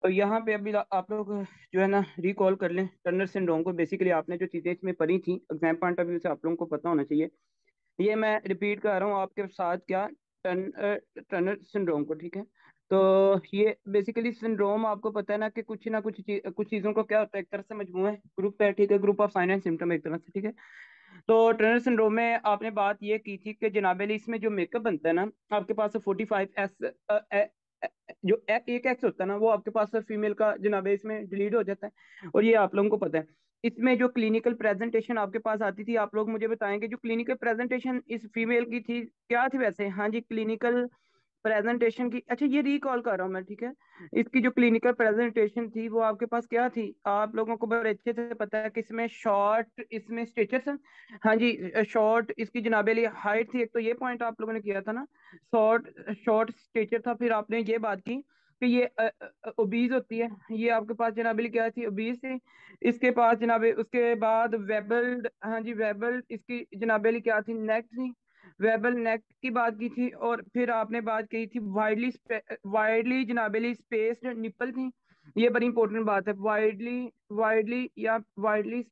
तो यहाँ पे अभी आप लोग जो है ना रिकॉल कर लें टर्नर सिंड्रोम को। बेसिकली आपने जो चीजें इसमें पढ़ी थी एग्जाम पॉइंट ऑफ व्यू से आप लोगों को पता होना चाहिए। ये मैं रिपीट कर रहा हूँ आपके साथ क्या, टर्नर सिंड्रोम को, ठीक है। तो ये बेसिकली सिंड्रोम आपको पता है ना कुछ कुछ चीजों को क्या होता है, एक तरह से मजमूआ है, ग्रुप है, ठीक है, group of sine and symptom एक तरह से, ठीक है। तो टर्नर सिंड्रोम में आपने बात ये की थी कि जनाब अली इसमें जो मेकअप बनता है ना, आपके पास 45 एस जो एक एक्स होता है ना, वो आपके पास फीमेल का जनाब इसमें डिलीट हो जाता है, और ये आप लोगों को पता है। इसमें जो क्लिनिकल प्रेजेंटेशन आपके पास आती थी, आप लोग मुझे बताएंगे जो क्लिनिकल प्रेजेंटेशन इस फीमेल की थी क्या थी वैसे? हाँ जी, क्लिनिकल प्रेजेंटेशन की, अच्छा ये रिकॉल कर रहा हूँ मैं, ठीक है। इसकी जो क्लिनिकल प्रेजेंटेशन थी वो आपके पास क्या थी, आप लोगों को बड़े अच्छे से पता है कि इसमें शॉर्ट, इसमें स्टेचर्स हैं। हाँ जी, शॉर्ट इसकी जनाबे लिए हाइट थी, एक तो ये पॉइंट आप लोगों ने किया था ना, शॉर्ट शॉर्ट स्टेचर था। फिर आपने ये बात की कि ये ओबीज होती है, ये आपके पास जनाबे क्या थी, ओबीज थी। इसके पास जनाबे उसके बाद वेबल्ड, हाँ जी वेबल्ड, इसकी जनाबे क्या थी, नेक थी, वेबल नेक की बात की थी। और फिर आपने बात की थी वाइडली वाइडली जनाबेली स्पेस्ड निपल थी। ये बड़ी इंपॉर्टेंट बात है, वाइडली वाइडली या वाइडली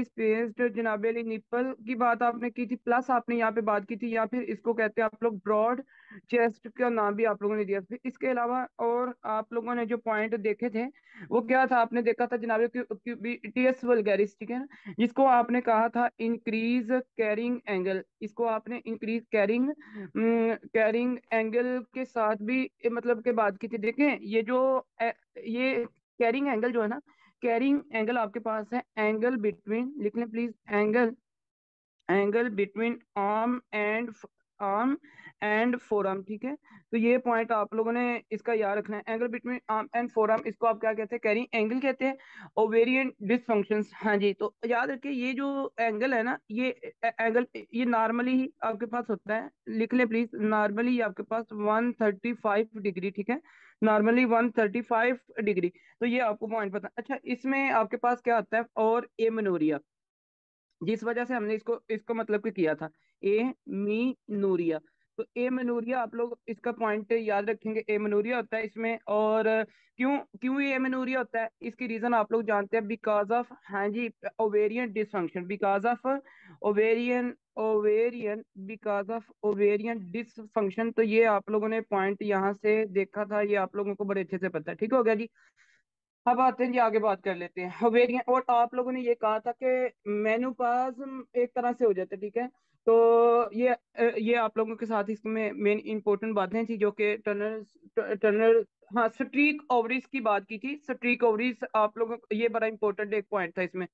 स्पेस्ड जनाबेली निपल की बात आपने की थी, प्लस आपने यहाँ पे बात की थी, या फिर इसको कहते हैं आप लोग ब्रॉड चेस्ट का नाम भी आप लोगों ने दिया। फिर इसके अलावा और आप लोगों ने जो पॉइंट देखे थे वो क्या था, आपने देखा था जनाबे क्यूबिटियस वल्गैरिस, ठीक है ना, जिसको आपने कहा था इंक्रीज कैरिंग एंगल। इसको आपने इंक्रीज कैरिंग एंगल के साथ भी मतलब के बात की थी। देखें ये जो ये कैरिंग एंगल जो है ना, कैरिंग एंगल आपके पास है एंगल बिटवीन, लिख लें please, angle between arm and forearm, ठीक है। तो ये पॉइंट आप लोगों ने इसका याद रखना है, angle between arm and forearm, इसको आप क्या कहते हैं, कैरिंग एंगल कहते हैं। ओवेरियन डिसफंक्शंस, हाँ जी, तो याद रखिए ये जो एंगल है ना, ये एंगल ये नॉर्मली ही आपके पास होता है, लिख लें प्लीज, नॉर्मली आपके पास 135 डिग्री, ठीक है, नॉर्मली 135 डिग्री। तो ये आपको पॉइंट पता, अच्छा इसमें आपके पास क्या आता है, और एमेनोरिया, जिस वजह से हमने इसको इसको मतलब कि किया था ए मी नूरिया। तो ए मेनूरिया आप लोग इसका पॉइंट याद रखेंगे, ए मेनूरिया होता है इसमें। और क्यों क्यों ये मेनूरिया होता है, इसकी रीजन आप लोग जानते हैं, बिकॉज ऑफ, हाँ जी, ovarian dysfunction, because of ovarian ovarian because of ovarian dysfunction. तो ये आप लोगों ने पॉइंट यहाँ से देखा था, ये आप लोगों को बड़े अच्छे से पता है, ठीक हो गया जी। अब आते हैं जी, आगे बात कर लेते हैं वेरिएंट। और आप लोगों ने ये कहा था कि मेनूपाज एक तरह से हो जाता है, ठीक है। तो ये आप लोगों के साथ इसमें मेन इंपॉर्टेंट बातें थी जो कि टर्नर टर्नर हाँ, स्ट्रीक ओवरीज की बात की थी। स्ट्रीक ओवरीज आप लोगों को ये बड़ा इंपॉर्टेंट एक पॉइंट था इसमें,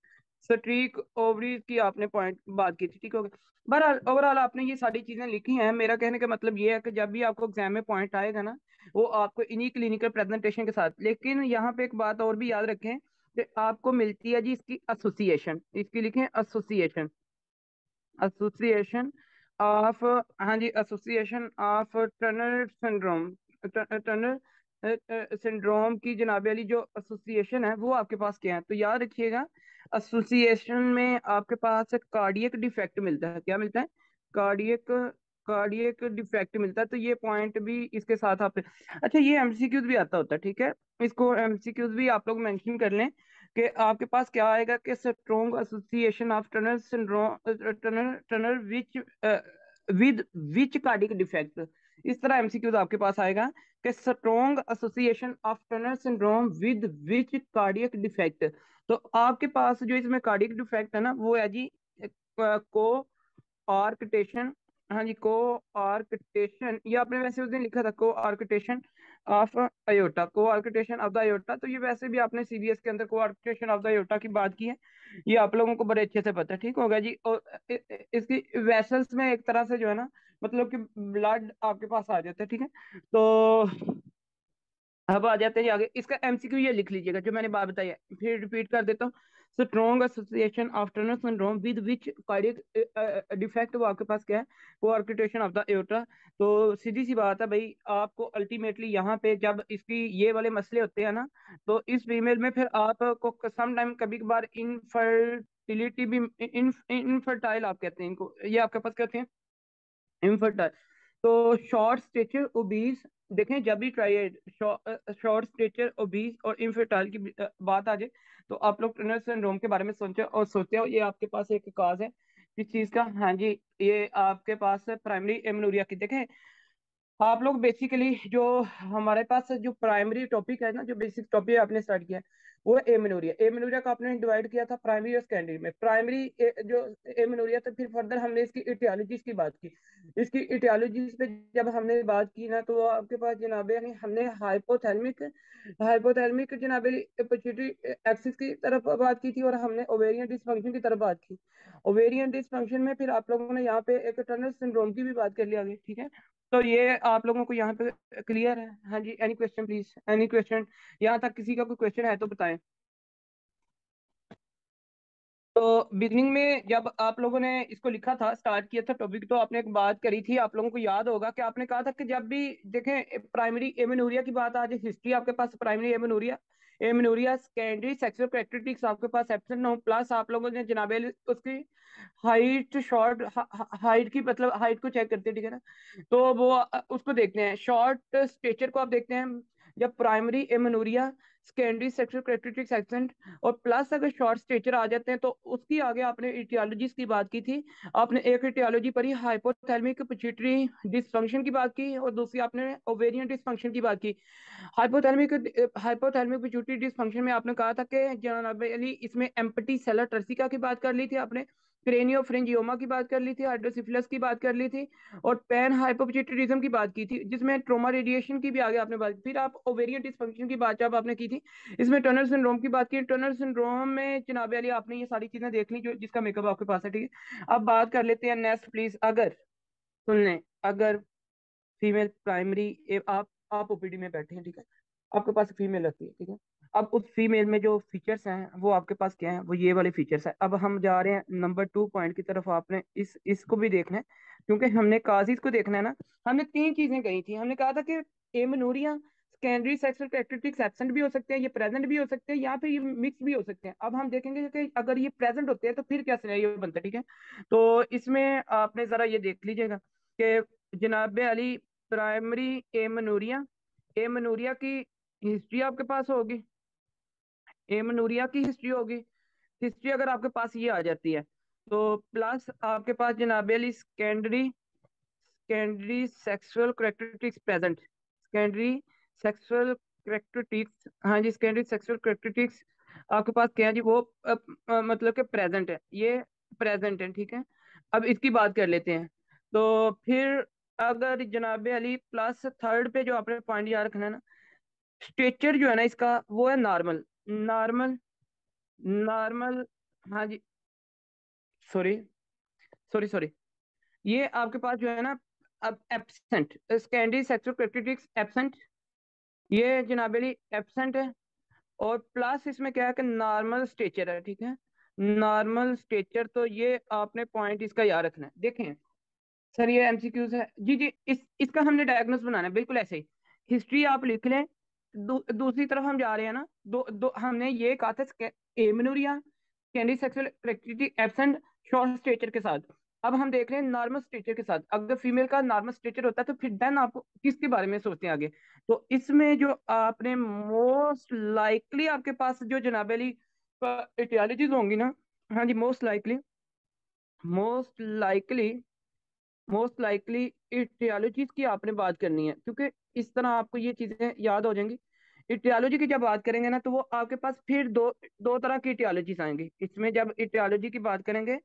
स्ट्रीक ओवरीज की आपने पॉइंट बात की थी, ठीक हो गया। बहरहाल ओवरऑल आपने ये सारी चीजें लिखी हैं। मेरा कहने का मतलब ये है कि जब भी आपको एग्जाम में पॉइंट आएगा ना, वो आपको इन्हीं क्लिनिकल प्रेजेंटेशन के साथ, लेकिन यहाँ पे एक बात और भी याद रखें कि आपको मिलती है जी इसकी एसोसिएशन, इसकी लिखें एसोसिएशन, एसोसिएशन ऑफ, हाँ जी, association of Turner syndrome, Turner syndrome की जनाब वाली जो एसोसिएशन है वो आपके पास क्या है, तो याद रखिएगा एसोसिएशन में आपके पास कार्डियक डिफेक्ट मिलता है, क्या मिलता है, कार्डियक कार्डियक डिफेक्ट मिलता है। तो ये पॉइंट भी इसके साथ आप, अच्छा ये एमसीक्यूज भी आता होता है, ठीक है, इसको एमसीक्यूज भी आप लोग मेंशन कर लें कि आपके पास क्या आएगा कि strong association of tunnel syndrome, tunnel tunnel which with which cardiac defect. इस तरह एमसीक्यूज आपके पास आएगा कि strong association of tunnel syndrome with which cardiac defect. तो आपके पास जो इसमें कार्डियक डिफेक्ट है ना, वो है जी को आर्कटेशन, हाँ जी, को आर्कटेशन, ये आपने वैसे उस दिन लिखा था को आर्कटेशन ऑफ अयोटा, को आर्कटेशन ऑफ द अयोटा। तो ये वैसे भी आपने सीबीएस के अंदर को आर्कटेशन ऑफ द अयोटा की बात की है, ये आप लोगों को बड़े अच्छे से पता है, ठीक होगा जी। और इसकी वेसल्स में एक तरह से जो है ना, मतलब कि ब्लड आपके पास आ जाता है, ठीक है। तो अब आ जाते हैं जी आगे, इसका एमसीक्यू ये लिख लीजिएगा जो मैंने बात बताई है, फिर रिपीट कर देता हूँ। Strong association of tunnel syndrome with which cardiac defect, वो आपके पास क्या है, कोआर्किटेशन ऑफ द एओर्टा। तो सीधी सी बात है भाई, आपको अल्टीमेटली यहाँ पे जब इसकी ये वाले मसले होते हैं ना, तो इस फीमेल में फिर आपको सम टाइम कभी कभार इनफर्टिलिटी भी, इनफर्टाइल आप कहते हैं इनको, ये आपके पास कहते हैं इनफर्टाइल। तो शॉर्ट स्टेचर, ओबीज, देखें जब भी ट्राइएड शॉर्ट स्टेचर ओबीस और इनफर्टाइल की बात आ जाए तो आप लोग टर्नर सिंड्रोम के बारे में सोचे और सोचते हो ये आपके पास एक काज है किस चीज का। हाँ जी, ये आपके पास प्राइमरी एमनोरिया की। देखें आप लोग बेसिकली जो हमारे पास जो प्राइमरी टॉपिक है ना, जो बेसिक टॉपिक आपने स्टार्ट किया वो एमेनोरिया। एमेनोरिया का आपने डिवाइड किया था प्राइमरी और सेकेंडरी में। प्राइमरी जो एमेनोरिया था, फिर फर्दर हमने इसकी इटियोलॉजीज की बात की। इसकी इटियोलॉजीज पे जब हमने बात की ना, तो वो आपके पास जनाबे यानी हमने हाइपोथैल्मिक हाइपोथैल्मिक जनाबे पिट्यूटरी एक्सिस की तरफ बात की थी, और हमने ओवेरियन डिसफंक्शन की तरफ बात की। ओवेरियन डिसफंक्शन में फिर आप लोगों ने यहाँ पे एक टर्नर सिंड्रोम की भी बात कर लिया आगे, ठीक है। तो ये आप लोगों को यहाँ पे क्लियर है? हाँ जी, any question please, any question? यहाँ तक किसी का कोई क्वेश्चन है तो बताएं। तो बिगनिंग में जब आप लोगों ने इसको लिखा था, स्टार्ट किया था टॉपिक, तो आपने एक बात करी थी, आप लोगों को याद होगा कि आपने कहा था कि जब भी देखें प्राइमरी एमेनोरिया की बात आ जाए, हिस्ट्री आपके पास primary amenorrhoea, amenorrhoea secondary sexual characteristics आपके पास एब्सेंट हो, प्लस आप लोगों ने जनाबे उसकी हाइट शॉर्ट हाइट की मतलब हाइट को चेक करते हैं, ठीक है ना। तो वो उसको देखते हैं, शॉर्ट स्टेचर को आप देखते हैं जब primary amenorrhoea secondary sexual characteristics absent, और प्लस अगर शॉर्ट स्टेचर आ जाते हैं तो उसकी आगे आपने इटियोलॉजीज की बात की थी। आपने एक इटियोलॉजी पढ़ी हाइपोथैलेमिक पिट्यूटरी डिसफंक्शन की बात की, और दूसरी आपने ओवेरियन डिसफंक्शन की बात की। हाइपोथैलेमिक हाइपोथैलेमिक पिट्यूटरी डिसफंक्शन में आपने कहा था कि जनाब अली इसमें एम्पटी सेलर ट्रसिका की बात कर ली थी आपने, क्रेनियोफ्रिंजियोमा की बात कर ली थी, हाइड्रोसिफिलस की बात कर ली थी, और पैन हाइपोपिट्यूटरिज्म की बात की थी, जिसमें ट्रोमा रेडिएशन की भी आगे आपने बात। फिर आप ओवेरियन डिसफंक्शन की बात जब आपने की थी, इसमें टर्नर सिंड्रोम की बात की। टर्नर सिंड्रोम में जनाब अली आपने ये सारी चीजें देख ली जो जिसका मेकअप आपके पास है, ठीक है। अब बात कर लेते हैं नेक्स्ट प्लीज। अगर सुन लें, अगर फीमेल प्राइमरी आप ओपीडी में बैठे हैं, ठीक है, आपके पास फीमेल रहती है, ठीक है। अब उस फीमेल में जो फीचर्स हैं वो आपके पास क्या है, वो ये वाले फीचर्स है। अब हम जा रहे हैं नंबर 2 पॉइंट की तरफ, आपने इसको भी देखना है क्योंकि हमने काजिज को देखना है ना। हमने तीन चीजें कही थी, हमने कहा था कि amenorrhoea secondary sexual characteristics absent भी हो सकते हैं, ये प्रेजेंट भी हो सकते हैं, या फिर ये मिक्स भी हो सकते हैं। अब हम देखेंगे कि अगर ये प्रेजेंट होते हैं तो फिर क्या सिनेरियो बनता है, ठीक है। तो इसमें आपने जरा ये देख लीजिएगा कि जनाब अली प्राइमरी एमनूरिया, एमनूरिया की हिस्ट्री आपके पास होगी, एमनूरिया की हिस्ट्री होगी। हिस्ट्री अगर आपके पास ये आ जाती है तो प्लस आपके पास जनाब Ali secondary secondary sexual characteristics present, secondary sexual characteristics, हाँ जी सेकेंडरी सेक्सुअल करेक्टरिस्टिक्स आपके पास क्या है जी, वो मतलब कि प्रेजेंट है, ये प्रेजेंट है, ठीक है। अब इसकी बात कर लेते हैं। तो फिर अगर जनाब अली प्लस थर्ड पे जो आपने पॉइंट याद रखना है ना, स्ट्रेचर जो है ना इसका वो है नॉर्मल, नॉर्मल, नॉर्मल। हाँ जी, सॉरी सॉरी सॉरी, ये आपके पास जो है ना, अब absent secondary sexual characteristics absent, ये जनाबेली एब्सेंट है। और प्लस इसमें क्या है कि नॉर्मल स्टेचर है, ठीक है, नॉर्मल स्टेचर। तो ये आपने पॉइंट इसका याद रखना है। देखें सर ये एमसीक्यूज है जी जी, इसका हमने डायग्नोस बनाना है बिल्कुल ऐसे ही। हिस्ट्री आप लिख लें। दूसरी तरफ हम जा रहे हैं ना, दो हमने ये कहा था amenorrhoea candy sexual activity absent short stature के साथ। अब हम देख रहे हैं नॉर्मल स्टेचर के साथ। अगर फीमेल का नॉर्मल स्टेचर होता है तो फिर देन आपको किसके बारे में सोचते हैं आगे। तो इसमें जो आपने मोस्ट लाइकली आपके पास जो जनाबेली इटियोलॉजीज होंगी ना, हाँ जी मोस्ट लाइकली मोस्ट लाइकली इटियोलॉजीज की आपने बात करनी है, क्योंकि इस तरह आपको ये चीजें याद हो जाएंगी। इटियोलॉजी की जब बात करेंगे ना तो वो आपके पास फिर दो दो तरह की इटियोलॉजीज आएंगी इसमें। जब इटियोलॉजी की बात करेंगे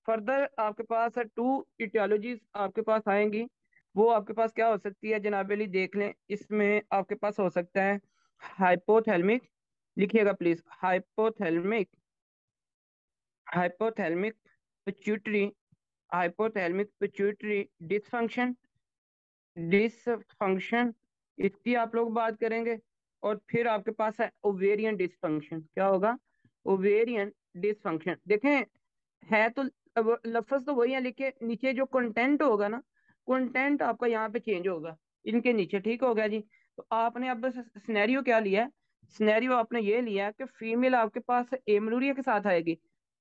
फर्दर आपके पास 2 इटियोलॉजीज आपके पास आएंगी। वो आपके पास क्या हो सकती है जनाबेली, देख लें। इसमें आपके पास हो सकता है हाइपोथैल्मिक, लिखिएगा please, hypothalamic, hypothalamic pituitary, hypothalamic pituitary dysfunction, dysfunction इसकी आप लोग बात करेंगे। और फिर आपके पास है ओवेरियन डिसफंक्शन, क्या होगा, ओवेरियन डिसफंक्शन। देखें है तो अब लफ्ज तो वही है, लेकिन नीचे जो कंटेंट होगा ना, कंटेंट आपका यहाँ पे चेंज होगा इनके नीचे, ठीक हो गया जी। तो आपने अब बस सिनेरियो क्या लिया है, सिनेरियो आपने ये लिया है कि फीमेल आपके पास एमनूरिया के साथ आएगी,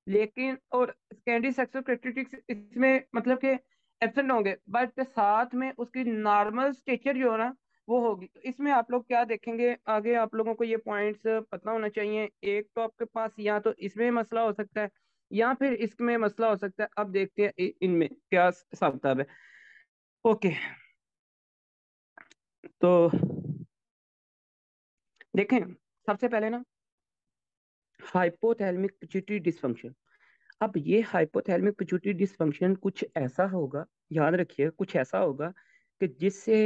लेकिन और सेकेंडरी सेक्सुअल कैरेक्टरिस्टिक्स इसमें मतलब कि एब्सेंट होंगे, बट साथ में उसकी नॉर्मल स्टेचर जो है ना वो होगी। तो इसमें आप लोग क्या देखेंगे आगे, आप लोगों को ये पॉइंट्स पता होना चाहिए। एक तो आपके पास या तो इसमें मसला हो सकता है या फिर इसमें मसला हो सकता है। अब देखते हैं इनमें क्या हिसाब किताब है। ओके, तो देखें, सबसे पहले ना हाइपोथैलेमिक पिट्यूटरी डिसफंक्शन। अब ये हाइपोथैलेमिक पिट्यूटरी डिसफंक्शन कुछ ऐसा होगा, याद रखिए कुछ ऐसा होगा कि जिससे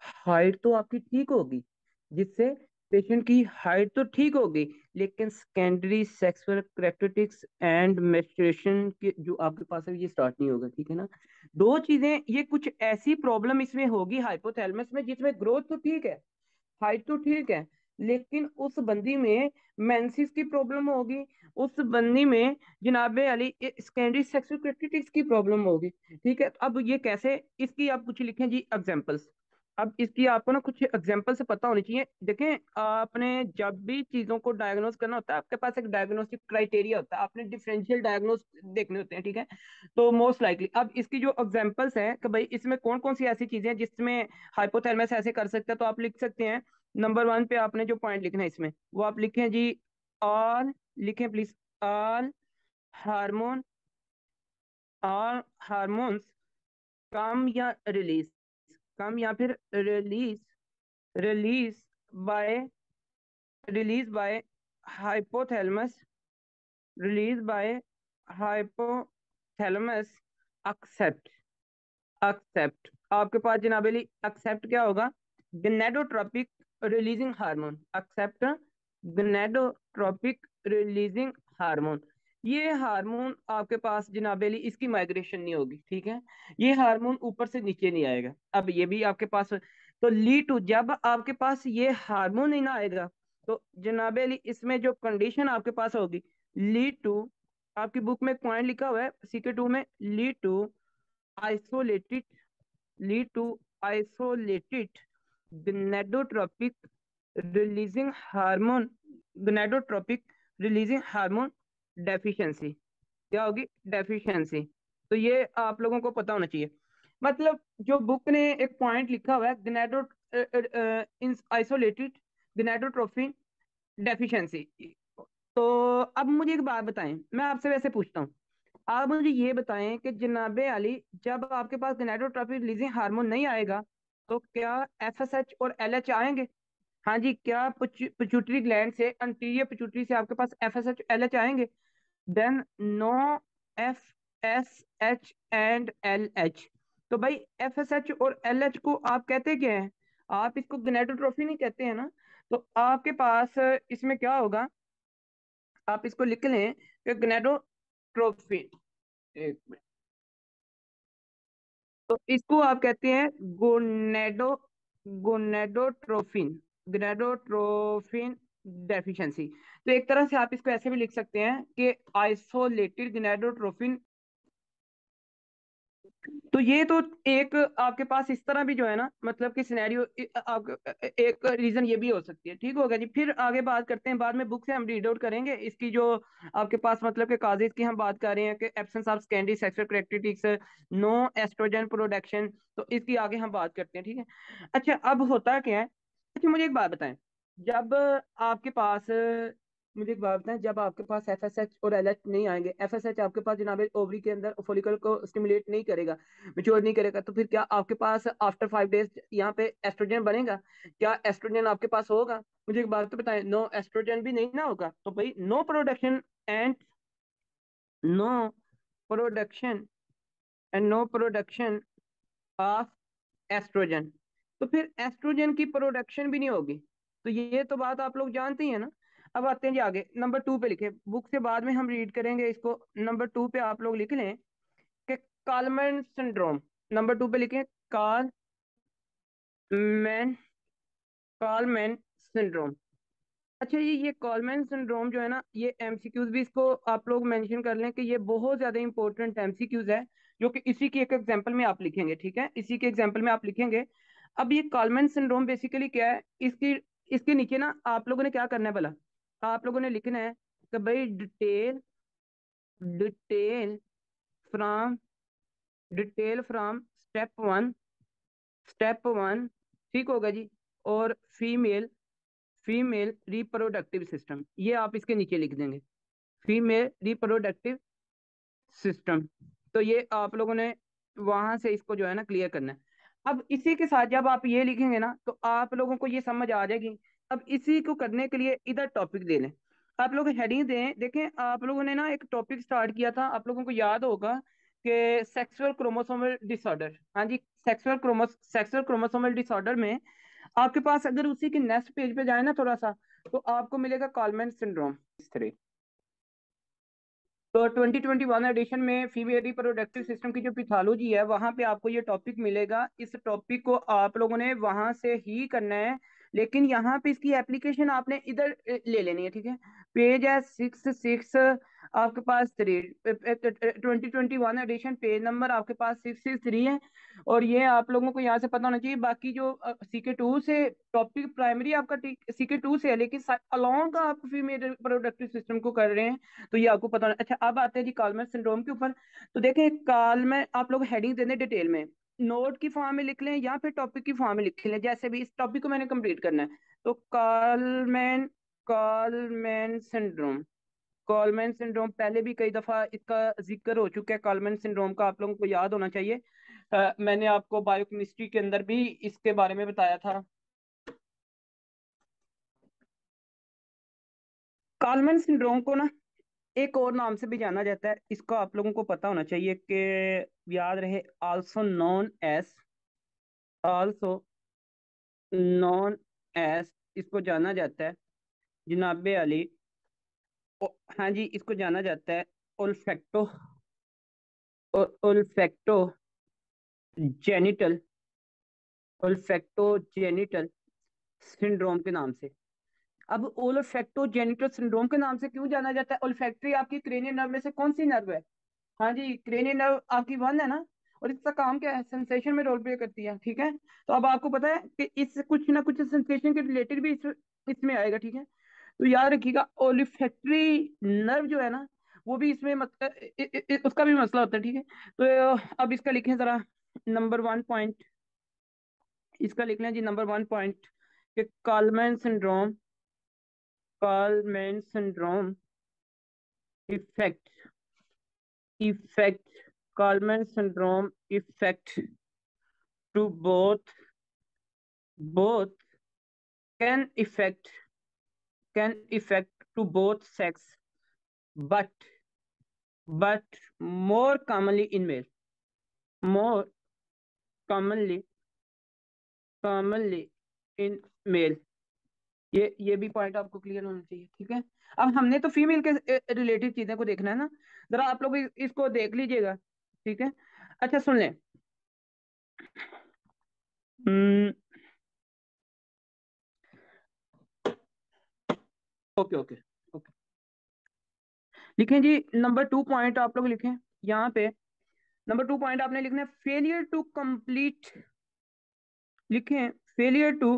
हाइट तो आपकी ठीक होगी, जिससे पेशेंट की हाइट तो ठीक होगी, लेकिन secondary sexual characteristics and menstruation के जो आपके पास है ये स्टार्ट नहीं होगा, ठीक है ना। दो चीजें, ये कुछ ऐसी प्रॉब्लम इसमें होगी हाइपोथैलेमस में जिसमें ग्रोथ तो ठीक है, हाइट तो ठीक है, लेकिन उस बंदी में मेंसिस की प्रॉब्लम होगी, उस बंदी में जनाबे अली सेकेंडरी सेक्सुअल कैरेक्टरिस्टिक्स की प्रॉब्लम होगी। ठीक है, अब ये कैसे, इसकी आप कुछ लिखें जी एग्जांपल्स। अब इसकी आपको ना कुछ एग्जांपल से पता होनी चाहिए। देखें, आपने जब भी चीजों को डायग्नोस करना होता है आपके पास एक डायग्नोस्टिक क्राइटेरिया होता है, आपने डिफरेंशियल डायग्नोस देखने होते हैं, ठीक है। तो मोस्ट लाइकली अब इसकी जो एग्जांपल्स हैं कि भाई इसमें कौन कौन सी ऐसी चीजें हैं जिसमें हाइपोथैलेमस ऐसे कर सकता है, तो आप लिख सकते हैं। नंबर वन पे आपने जो पॉइंट लिखना है इसमें वो आप लिखें जी, ऑल, लिखें please, all hormone, all hormones कम या रिलीज, कम या फिर release, release by, release by hypothalamus, release by hypothalamus except, except आपके पास जनाबेली एक्सेप्ट क्या होगा, gonadotropic releasing hormone, except gonadotropic releasing hormone. ये हार्मोन आपके पास जनाबेली इसकी माइग्रेशन नहीं होगी, ठीक है, ये हार्मोन ऊपर से नीचे नहीं आएगा। अब ये भी आपके पास, तो लीड टू, जब आपके पास ये हार्मोन नहीं ना आएगा तो जनाबेली इसमें जो कंडीशन आपके पास होगी, लीड टू, आपकी बुक में पॉइंट लिखा हुआ है CK2 में, lead to isolated, lead to isolated gonadotropic releasing hormone, gonadotropic releasing hormone deficiency। क्या होगी, डेफिशिएंसी। तो ये आप लोगों को पता होना चाहिए। मतलब जो बुक ने एक पॉइंट लिखा हुआ है गनेडो आइसोलेटेड गनेडोट्रोफिन डेफिशिएंसी। तो अब मुझे एक बात बताएं, मैं आपसे वैसे पूछता हूँ, आप मुझे ये बताएं कि जनाबे अली जब आपके पास गोनाडोट्रोपिक रिलीजिंग हार्मोन नहीं आएगा तो क्या FSH और LH आएंगे? हाँ जी, क्या पिट्यूटरी ग्लैंड से, अंटीरियर पिट्यूटरी से आपके पास FSH LH आएंगे? Then no FSH and LH। तो भाई FSH और LH को आप कहते क्या हैं? आप इसको गोनाडोट्रोफी नहीं कहते हैं ना। तो आपके पास इसमें क्या होगा, आप इसको लिख लें कि गोनाडोट्रोफी, एक मिनट, तो इसको आप कहते हैं गोनेडो, गोनेडोट्रोफिन, गोनेडोट्रोफिन डेफिशिएंसी। तो एक तरह से आप इसको ऐसे भी लिख सकते हैं कि आइसोलेटेड गोनेडोट्रोफिन। तो ये तो एक आपके पास इस तरह भी जो है ना, मतलब कि सिनेरियो एक रीजन ये भी हो सकती है। ठीक होगा जी, फिर आगे बात करते हैं, बाद में बुक से हम रीड आउट करेंगे इसकी जो आपके पास मतलब कि काजेज की हम बात कर रहे हैं कि absence of secondary sexual characteristics, no oestrogen production, तो इसकी आगे हम बात करते हैं, ठीक है। अच्छा, अब होता क्या है, अच्छा मुझे एक बात बताएं, जब आपके पास, मुझे एक बात बताएं, जब आपके पास FSH और LH नहीं आएंगे, FSH आपके पास जनाब ओवरी के अंदर फॉलिकल को स्टिमुलेट नहीं करेगा, मेच्योर नहीं करेगा, तो फिर क्या आपके पास आफ्टर 5 डेज यहाँ पे एस्ट्रोजन बनेगा? क्या एस्ट्रोजन आपके पास होगा? मुझे एक बात तो बताएं, नो एस्ट्रोजन भी नहीं ना होगा, तो भाई no production and no production and no production of oestrogen, तो फिर एस्ट्रोजन की प्रोडक्शन भी नहीं होगी। तो ये तो बात आप लोग जानते ही है ना। अब आते हैं जी आगे, नंबर 2 पे लिखे, बुक से बाद में हम रीड करेंगे इसको। नंबर 2 पे आप लोग लिख लें कि कालमैन सिंड्रोम। नंबर 2 पे लिखें कालमैन, कालमैन सिंड्रोम। अच्छा, ये कॉलमैन सिंड्रोम जो है ना, ये MCQs भी इसको आप लोग मेंशन कर लें कि ये बहुत ज्यादा इंपॉर्टेंट MCQs है, जो कि इसी की एक एग्जांपल में आप लिखेंगे, ठीक है, इसी के एग्जांपल में आप लिखेंगे। अब ये कॉलमैन सिंड्रोम बेसिकली क्या है, इसकी, इसके नीचे ना आप लोगों ने क्या करना है भला, आप लोगों ने लिखना है कि भाई detail, detail from, detail from step 1, step 1 ठीक होगा जी। और फीमेल फीमेल रिप्रोडक्टिव सिस्टम, ये आप इसके नीचे लिख देंगे, फीमेल रिप्रोडक्टिव सिस्टम। तो ये आप लोगों ने वहां से इसको जो है ना क्लियर करना है। अब इसी के साथ जब आप ये लिखेंगे ना तो आप लोगों को ये समझ आ जाएगी। अब इसी को करने के लिए इधर टॉपिक दे लें, आप लोग हेडिंग दें। देखें, आप लोगों ने ना एक टॉपिक स्टार्ट किया था, आप लोगों को याद होगा कि सेक्सुअल क्रोमोसोमल डिसऑर्डर। हाँ जी, सेक्सुअल क्रोमोसोमल डिसऑर्डर में आपके पास अगर उसी के नेक्स्ट पेज पे जाए ना थोड़ा सा, तो आपको मिलेगा कॉलमैन सिंड्रोम। तो 2021 एडिशन में फीमेल रिप्रोडक्टिव सिस्टम की जो पैथोलॉजी है वहां पे आपको ये टॉपिक मिलेगा। इस टॉपिक को आप लोगों ने वहां से ही करना है, लेकिन यहाँ पे इसकी एप्लीकेशन आपने इधर ले लेनी है, ठीक है। पेज है 66, आपके पास 2021 एडिशन, पेज नंबर आपके पास 663 है। और ये आप लोगों को यहाँ से पता होना चाहिए। बाकी जो CK2 से टॉपिक प्राइमरी आपका CK2 से है, लेकिन अलोंग आप फीमेल रिप्रोडक्टिव सिस्टम को कर रहे हैं, तो ये आपको पता होना। अच्छा, अब आते हैं जी कॉलमैन सिंड्रोम के ऊपर। तो देखें, कॉलमैन आप लोग हेडिंग देने डिटेल में, नोट की फॉर्म में लिख लें या फिर टॉपिक की फॉर्म में लिख लें, जैसे भी इस टॉपिक को मैंने कंप्लीट करना है। तो Coleman Coleman syndrome, Kallmann syndrome पहले भी कई दफा इसका जिक्र हो चुका है। कॉलमैन सिंड्रोम का आप लोगों को याद होना चाहिए। मैंने आपको बायोकेमिस्ट्री के अंदर भी इसके बारे में बताया था। कॉलमैन सिंड्रोम को ना एक और नाम से भी जाना जाता है, इसको आप लोगों को पता होना चाहिए कि याद रहे, आल्सो नॉन एस, इसको जाना जाता है जनाबे अली। हाँ जी, इसको जाना जाता है ओल्फैक्टो, ओल्फैक्टो जेनिटल, ओल्फैक्टो जेनिटल सिंड्रोम के नाम से। अब ओल्फैक्टो जेनिटल सिंड्रोम के नाम से क्यों जाना जाता है? ओल्फैक्टरी आपकी क्रेनियल नर्व में से कौन सी नर्व है? हाँ जी, क्रेनियल नर्व आपकी वन है ना। और इसका काम क्या है? सेंसेशन में रोल प्ले करती है, ठीक है। तो अब आपको पता है कि इस कुछ ना कुछ सेंसेशन के रिलेटेड भी इसमें आएगा, ठीक है। तो याद रखिएगा, ओलिफैक्टरी नर्व जो है ना, वो भी इसमें उसका भी मसला होता है, ठीक है। तो अब इसका लिखें जरा नंबर 1 पॉइंट, इसका लिख लें जी नंबर 1 पॉइंट, कि Kallmann syndrome, Kallmann syndrome effect, effect Kallmann syndrome effect to both can affect to both sex, but but more commonly in male, more commonly commonly in male। ये भी point आपको clear होना चाहिए, ठीक है। अब हमने तो फीमेल के रिलेटेड चीजें को देखना है ना, जरा आप लोग इसको देख लीजिएगा, ठीक है। अच्छा, सुन लें। ओके ओके ओके, लिखें जी नंबर 2 पॉइंट आप लोग लिखें यहाँ पे। नंबर 2 पॉइंट आपने लिखना है फेलियर टू कंप्लीट, लिखें failure to,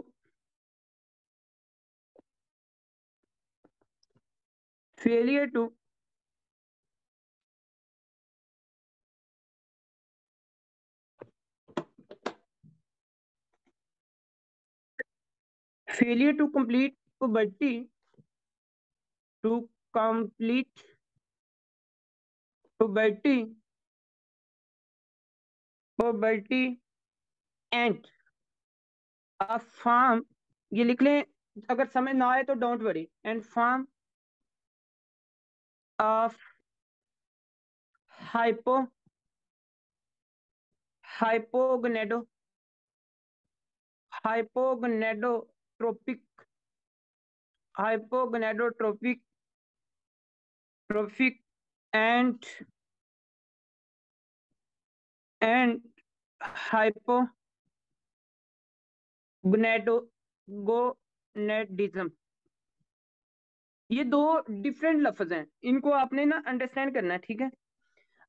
failure to failure to complete puberty, to complete puberty, puberty and a form, ये लिख लें। अगर समझ ना आए तो don't worry, and form of hypo hypogonado hypogonadotropic hypogonadotropic trophic and and hypogonadogonadism. ये दो डिफरेंट लफ्ज हैं, इनको आपने ना अंडरस्टैंड करना है, ठीक है।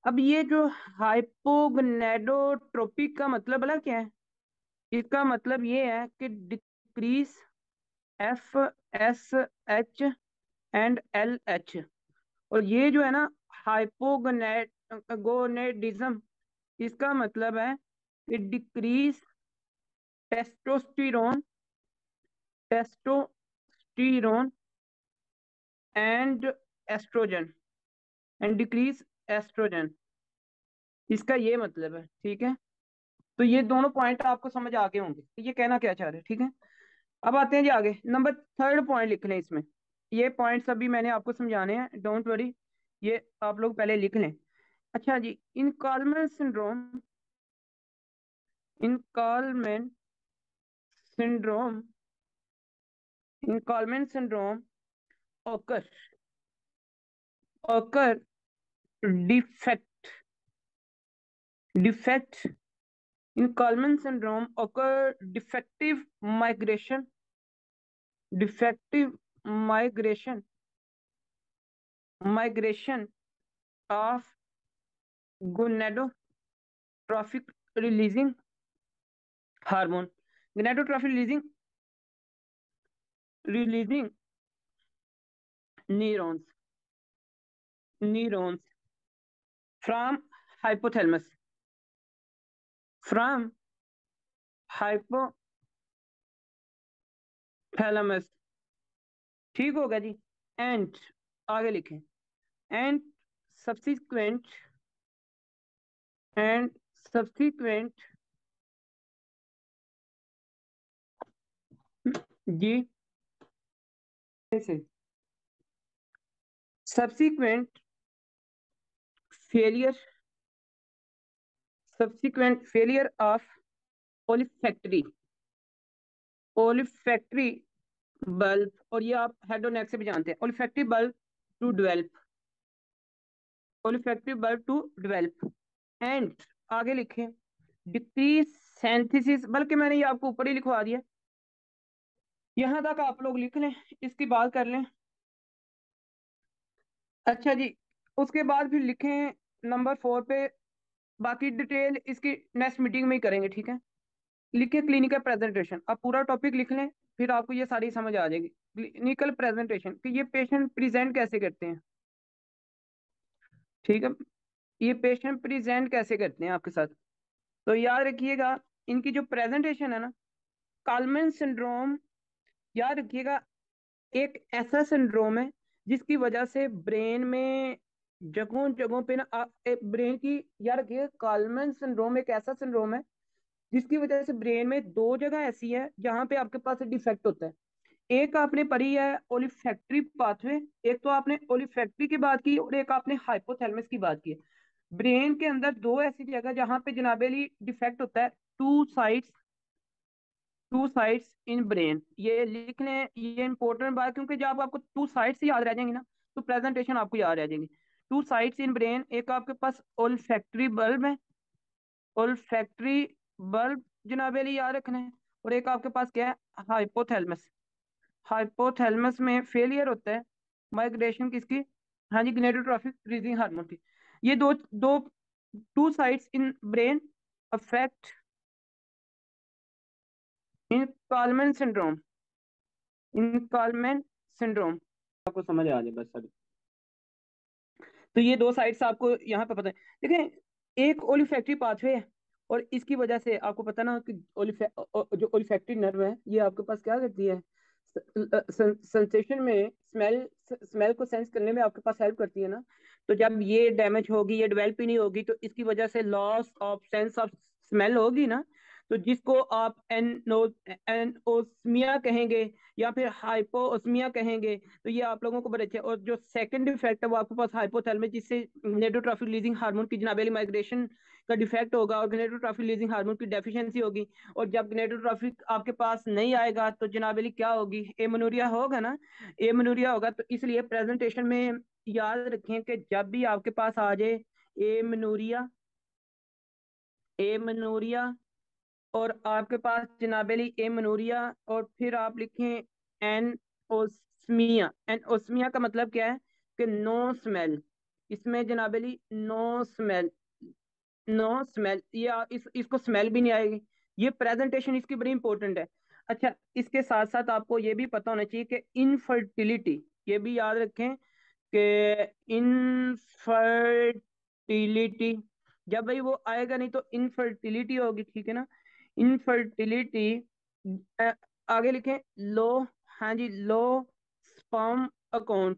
अब ये जो हाइपोगनेडोट्रोपिक का मतलब बड़ा क्या है? इसका मतलब ये है कि डिक्रीज FSH एंड LH। और ये जो है ना हाइपोगोनेडिज्म, इसका मतलब है कि decrease testosterone, testosterone and oestrogen, and decrease oestrogen, इसका ये मतलब है। ठीक है, तो ये दोनों पॉइंट आपको समझ आ गए होंगे कि ये कहना क्या चाह रहे हैं। ठीक है, अब आते हैं जी आगे, नंबर थर्ड पॉइंट लिख लें इसमें। ये पॉइंट्स अभी मैंने आपको समझाने हैं, डोंट वरी, ये आप लोग पहले लिख लें। अच्छा जी, in Kallmann syndrome, in Kallmann syndrome, in Kallmann syndrome occur, occur defect, defect in Kallmann syndrome occur defective migration, defective migration, migration of gonadotrophic releasing hormone, gonadotrophic releasing neurons, neurons from hypothalamus, from hypothalamus। ठीक होगा जी, and आगे लिखें, and subsequent, and subsequent जी subsequent failure, subsequent failure of olfactory, olfactory bulb, और ये आप head और नेक से भी जानते हैं, olfactory bulb to develop, olfactory bulb to develop, and आगे लिखें डिक्रीज सिंथेसिस, बल्कि मैंने ये आपको ऊपर ही लिखवा दिया, यहां तक आप लोग लिख लें, इसकी बात कर लें। अच्छा जी, उसके बाद फिर लिखें नंबर 4 पे, बाकी डिटेल इसकी नेक्स्ट मीटिंग में ही करेंगे। ठीक है, लिखिए क्लिनिकल प्रेजेंटेशन, आप पूरा टॉपिक लिख लें, फिर आपको ये सारी समझ आ जाएगी। क्लिनिकल प्रेजेंटेशन कि ये पेशेंट प्रेजेंट कैसे करते हैं। ठीक है, ये पेशेंट प्रेजेंट कैसे करते हैं आपके साथ, तो याद रखिएगा इनकी जो प्रेजेंटेशन है ना, कॉलमैन सिंड्रोम, याद रखिएगा एक ऐसा सिंड्रोम है जिसकी वजह से ब्रेन में जगहों जगहों पे ना ब्रेन की, याद रखिएगा कॉलमैन सिंड्रोम एक ऐसा सिंड्रोम है जिसकी वजह से ब्रेन में दो जगह ऐसी है जहां पे आपके पास डिफेक्ट होता है। एक आपने पढ़ी है ओलिफैक्टरी पाथवे, एक तो आपने ओलिफैक्टरी की बात की और एक आपने हाइपोथैलेमस की बात की। ब्रेन के अंदर दो ऐसी जगह जहां पे जनाबेली डिफेक्ट होता है, two sides, two sides in brain, ये लिख लें, ये इंपॉर्टेंट बात, क्योंकि जब आपको टू साइड्स याद रह जाएंगी ना तो प्रेजेंटेशन आपको याद रह जाएंगी। टू साइड्स इन ब्रेन, एक आपके पास ओल्फैक्टरी बल्ब है, ओल्फैक्टरी बल्ब जनाबेली याद रखना है, और एक आपके पास क्या है, हाइपोथैलेमस, हाइपोथैलेमस में फेलियर होता है माइग्रेशन किसकी, हाँ जी, gonadotrophic releasing हार्मोन की। ये दो दो two sides in brain affect in Kallmann syndrome, in Kallmann syndrome, आपको समझ आ जाए बस अभी। तो ये दो साइड्स आपको यहाँ पे पता है। देखें, एक ओलिफैक्टरी पाथवे है, और इसकी वजह से आपको पता ना कि जो ओलिफैक्टरी नर्व है ये आपके पास क्या करती है, सेंसेशन में, स्मेल, स्मेल को सेंस करने में आपके पास हेल्प करती है ना। तो जब ये डैमेज होगी, ये डेवलप ही नहीं होगी, तो इसकी वजह से loss of sense of smell होगी ना, तो जिसको आप एनओस्मिया कहेंगे या फिर हाइपोस्मिया कहेंगे। तो ये आप लोगों को बड़े अच्छे, और जो सेकंड इफेक्ट है वो आपके पास हाइपोथैलेमस, जिससे gonadotrophic रिलीजिंग हार्मोन की जनाबेली माइग्रेशन का डिफेक्ट होगा और gonadotrophic रिलीजिंग हार्मोन की डेफिशिएंसी होगी। और जब gonadotrophic आपके पास नहीं आएगा तो जनाबेली क्या होगी, एमोनोरिया होगा ना, एमोनोरिया होगा। तो इसलिए प्रेजेंटेशन में याद रखें कि जब भी आपके पास आ जाए एमोनोरिया, एमोनोरिया, और आपके पास जनाबेली एमोनोरिया, और फिर आप लिखें एनओस्मिया, एनओस्मिया का मतलब क्या है कि नो स्मेल, इसमें जनाबेली नो स्मेल, नो स्मेल, ये इसको स्मेल भी नहीं आएगी। ये प्रेजेंटेशन इसकी बड़ी इंपॉर्टेंट है। अच्छा, इसके साथ साथ आपको ये भी पता होना चाहिए कि इनफर्टिलिटी, ये भी याद रखें कि इनफर्टिलिटी, जब भाई वो आएगा नहीं तो इनफर्टिलिटी होगी। ठीक है ना, इनफर्टिलिटी, आगे लिखें लो, हाँ जी, low sperm account,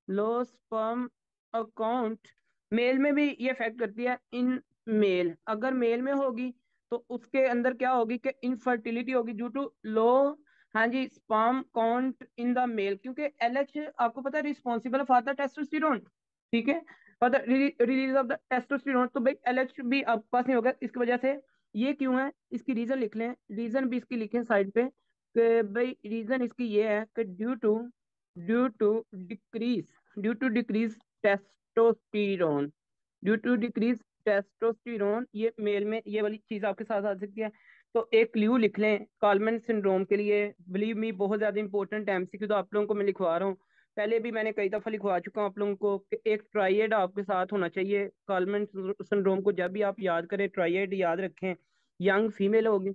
low sperm account male में भी ये इफेक्ट करती है। इन मेल, अगर मेल में होगी तो उसके अंदर क्या होगी कि इनफर्टिलिटी होगी ड्यू टू लो, हाँ जी, sperm count in the male, क्योंकि एलएच आपको पता है रिस्पॉन्सिबल फॉर द टेस्टोस्टेरोन, ठीक है, for the release of the testosterone. तो भाई एलएच भी आपके पास नहीं होगा इसकी वजह से। ये क्यों है, इसकी रीजन लिख लें, रीजन भी इसकी लिखें साइड पे, कि भाई रीजन इसकी ये है कि due to decrease due to decrease testosterone, due to decrease testosterone, ये मेल में ये वाली चीज आपके साथ आ सकती है। तो एक क्लू लिख लें कॉलमैन सिंड्रोम के लिए, बिलीव मी बहुत ज्यादा इंपॉर्टेंट है, एमसीक्यू तो आप लोगों को मैं लिखवा रहा हूँ, पहले भी मैंने कई दफा लिखवा चुका हूँ आप लोगों को, कि एक ट्राइएड आपके साथ होना चाहिए कॉलमैन सिंड्रोम को। जब भी आप याद करें ट्राइएड याद रखें। यंग फीमेल होगी,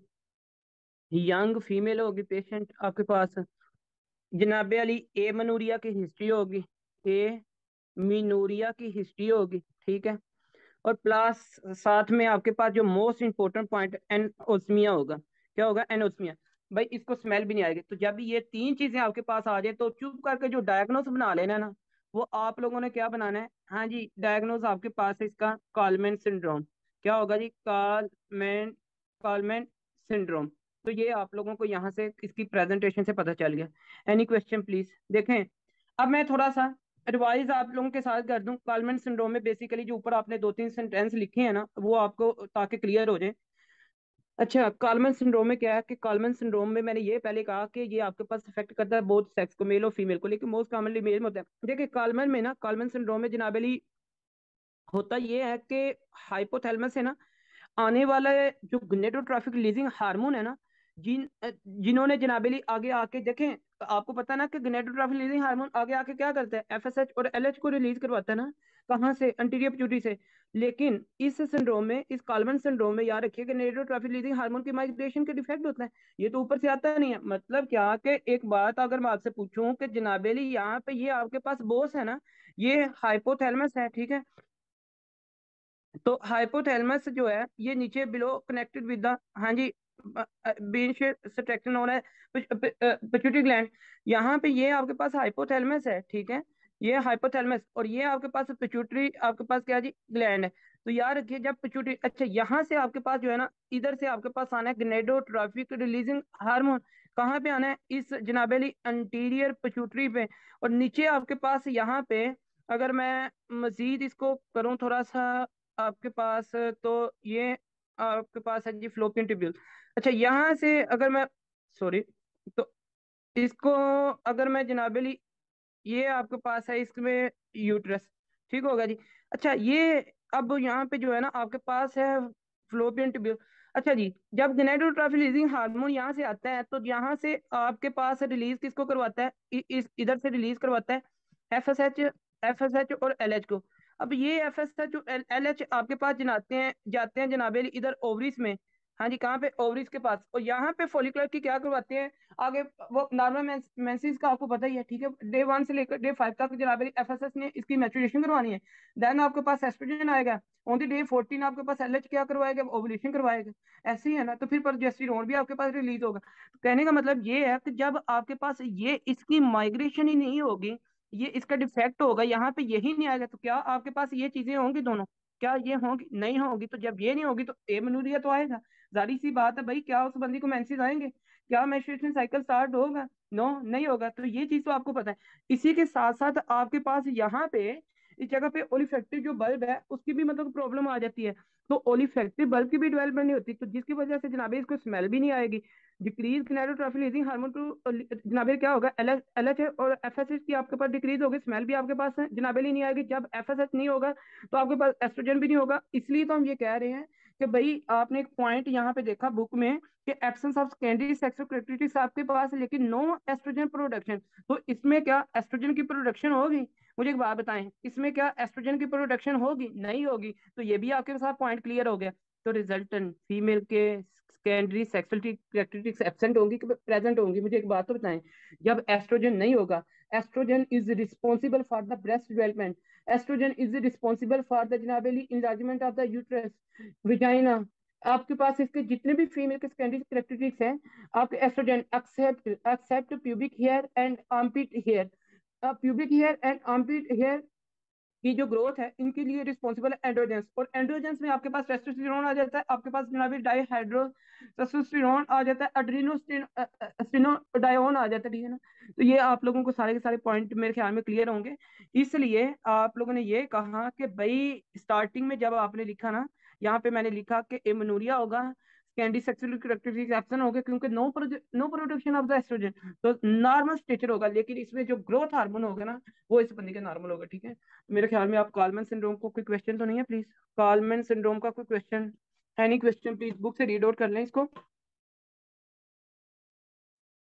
यंग फीमेल होगी पेशेंट आपके पास, जनाबे अली ए मनूरिया की हिस्ट्री होगी, ए मीनूरिया की हिस्ट्री होगी, ठीक है, और प्लस साथ में आपके पास जो मोस्ट इंपोर्टेंट पॉइंट एनओस्मिया होगा। क्या होगा, एनओस्मिया। भाई इसको स्मेल भी नहीं आएगी। तो जब ये तीन चीजें आपके पास आ जाए तो चुप करके जो डायग्नोस बना लेना है ना, वो आप लोगों ने क्या बनाना है, हाँ जी, डायग्नोस आपके पास है इसका कॉलमैन सिंड्रोम। क्या होगा जी, कॉलमैन कॉलमैन सिंड्रोम। तो ये आप लोगों को यहाँ से इसकी प्रेजेंटेशन से पता चल गया। Any question please. देखें, अब मैं थोड़ा सा रिवाइज आप लोगों के साथ कर दूं। कॉलमैन सिंड्रोम में बेसिकली जो ऊपर आपने दो तीन सेंटेंस लिखे हैं ना, वो आपको ताकि क्लियर हो जाए। अच्छा, कॉलमैन सिंड्रोम में क्या है कि कॉलमैन सिंड्रोम में मैंने ये पहले कहा कि ये आपके पास इफेक्ट करता है बोथ सेक्स को, मेल और फीमेल को, लेकिन मोस्ट कॉमनली मेल में होता है। देखिए कॉलमैन में ना, कॉलमैन सिंड्रोम में जनाबली होता ये है कि हाइपोथैलेमस है ना, आने वाला जो गोनेडोट्रोफिक रिलीजिंग हार्मोन है ना, जिन्होंने जनाबेली आगे आके देखें, आपको पता ना कि गोनेडोट्रोफिक रिलीजिंग हार्मोन आगे आके क्या करता है, एफएसएच और एलएच को रिलीज करवाता है ना, कहाँ से, एंटीरियर पिट्यूटरी से। लेकिन इस सिंड्रोम में, इस कॉलमैन सिंड्रोम में याद रखिए कि गोनेडोट्रोफिक रिलीजिंग हार्मोन की माइग्रेशन के डिफेक्ट होता है। ये तो ऊपर से आता नहीं है। मतलब क्या कि एक बात अगर मैं आपसे पूछूं कि जनाबेली यहाँ पे ये आपके पास बोस है ना, ये हाइपोथैलेमस है, ठीक है, तो हाइपोथैलेमस जो है ये नीचे बिलो कनेक्टेड विद द, हाँ जी, बीन सेक्शन हो रहा है पिट्यूटरी ग्लैंड। यहाँ पे ये आपके पास हाइपोथैलेमस है, ठीक है, ये हाइपोथैलेमस, और ये आपके पास पिट्यूटरी, आपके पास क्या जी, ग्लैंड है। तो याद रखिए जब पिट्यूटरी, अच्छा यहाँ से आपके पास जो है ना, इधर से आपके पास आना है गनेडोट्रोफिक रिलीजिंग हार्मोन, कहाँ पे आना है, इस जनाबेली अंटीरियर पिट्यूटरी पे। और नीचे आपके पास यहाँ पे, अगर मैं मजीद इसको करूँ थोड़ा सा आपके पास, तो ये आपके पास है जी फ्लोपियन ट्यूब्यूल। अच्छा यहाँ से अगर मैं, सॉरी, तो इसको अगर मैं जनाबेली, ये आपके पास है इसमें यूट्रस, ठीक होगा जी। अच्छा ये अब यहाँ पे जो है ना आपके पास है फ्लोपियन ट्यूब्यूल। अच्छा जी, जब गोनेडोट्रोफिक रिलीजिंग हार्मोन यहाँ से आता है तो यहाँ से आपके पास रिलीज किसको करवाता है, इस इधर से रिलीज करवाता है एफएसएच, एफएसएच और एलएच को। अब ये एफएसएच और एलएच आपके पास जाते हैं जनाबे इधर ओवरीज में, हाँ जी, कहाँ पे, ओवरीज के पास, और यहाँ पे फॉलिकुलर की क्या करवाते हैं आगे, वो नॉर्मल मेंसेस का आपको पता ही है, ठीक है, डे 1 से लेकर डे 5 तक जनाबे एफएसएस ने इसकी मैच्योरेशन करवानी है। देन आपके पास एस्ट्रोजन आएगा, ऑन द डे 14 आपके पास एलएच क्या करवाएगा, ओवुलेशन करवाएगा। ऐसे ही है ना, तो फिर प्रोजेस्टेरोन भी आपके पास रिलीज होगा। तो कहने का मतलब ये है कि जब आपके पास ये इसकी माइग्रेशन ही नहीं होगी, ये इसका डिफेक्ट होगा, यहाँ पे यही नहीं आएगा, तो क्या आपके पास ये चीजें होंगी दोनों, क्या ये होंगी, नहीं होगी। तो जब ये नहीं होगी तो एमनूरिया तो आएगा, जारी सी बात है भाई, क्या उस बंदी को मेंसेस आएंगे, क्या मेंस्ट्रुएशन साइकिल स्टार्ट होगा, नो नहीं होगा। तो ये चीज तो आपको पता है। इसी के साथ साथ आपके पास यहाँ पे इस जगह पे ओलिफैक्टिक जो बल्ब है उसकी भी मतलब प्रॉब्लम आ जाती है। तो ओलिफैक्टिक बल्ब की भी डेवलपमेंट नहीं होती, तो जिसकी वजह से जनाबे इसको स्मेल भी नहीं आएगी। डिक्रीज गोनाडोट्रोफिक रिलीजिंग हार्मोन टू जनाबे क्या होगा, एलएच और एफएसएच की आपके पास डिक्रीज होगी, स्मेल भी आपके पास है जनाबे नहीं आएगी। जब एफएसएच नहीं होगा तो आपके पास एस्ट्रोजन भी नहीं होगा। इसलिए तो हम ये कह रहे हैं कि भाई आपने एक पॉइंट यहाँ पे देखा बुक में कि absence of secondary sexual characteristics आपके पास है लेकिन नो एस्ट्रोजन प्रोडक्शन। तो इसमें क्या एस्ट्रोजन की प्रोडक्शन होगी, मुझे एक बात बताएं, इसमें क्या एस्ट्रोजन की प्रोडक्शन होगी, नहीं होगी। तो ये भी आपके साथ पॉइंट क्लियर हो गया। तो रिजल्टेंट फीमेल के सेकेंडरी सेक्सुअल कैरेक्टरिस्टिक्स एब्सेंट होंगी कि प्रेजेंट होंगी, मुझे एक बात तो बताएं। जब एस्ट्रोजन नहीं होगा, oestrogen is responsible for the breast development, oestrogen is responsible for the generally enlargement of the uterus, vagina, आपके पास इसके जितने भी फीमेल के सेकेंडरी कैरेक्टरिस्टिक्स हैं, आपके oestrogen except pubic hair and armpit hair, pubic hair and armpit hair की जो growth है, इनके लिए रिस्पॉन्सिबल है एंड्रोजेंस। और एंड्रोजेंस में आपके पास टेस्टोस्टेरोन आ जाता है, आपके पास जनाबी डाईहाइड्रो टेस्टोस्टेरोन आ जाता है, एड्रेनोस्टेरोडायोन आ जाता है, ठीक है ना। तो ये आप लोगों को सारे के सारे पॉइंट मेरे ख्याल में क्लियर होंगे। इसलिए आप लोगों ने ये कहा कि भाई स्टार्टिंग में जब आपने लिखा ना, यहाँ पे मैंने लिखा कि एमनूरिया होगा, कैंडी सेक्सुअल कैरेक्टरिस्टिक्स एब्सेंट होगा, क्योंकि no production of the oestrogen, तो नॉर्मल स्टेचर होगा, लेकिन इसमें जो ग्रोथ हार्मोन होगा ना, वो इस बंदे के नॉर्मल होगा, ठीक है। मेरे ख्याल में आप कॉलमैन सिंड्रोम को कोई क्वेश्चन तो नहीं है प्लीज? कॉलमैन सिंड्रोम का कोई question? Any question please, book से रीड आउट कर लें इसको।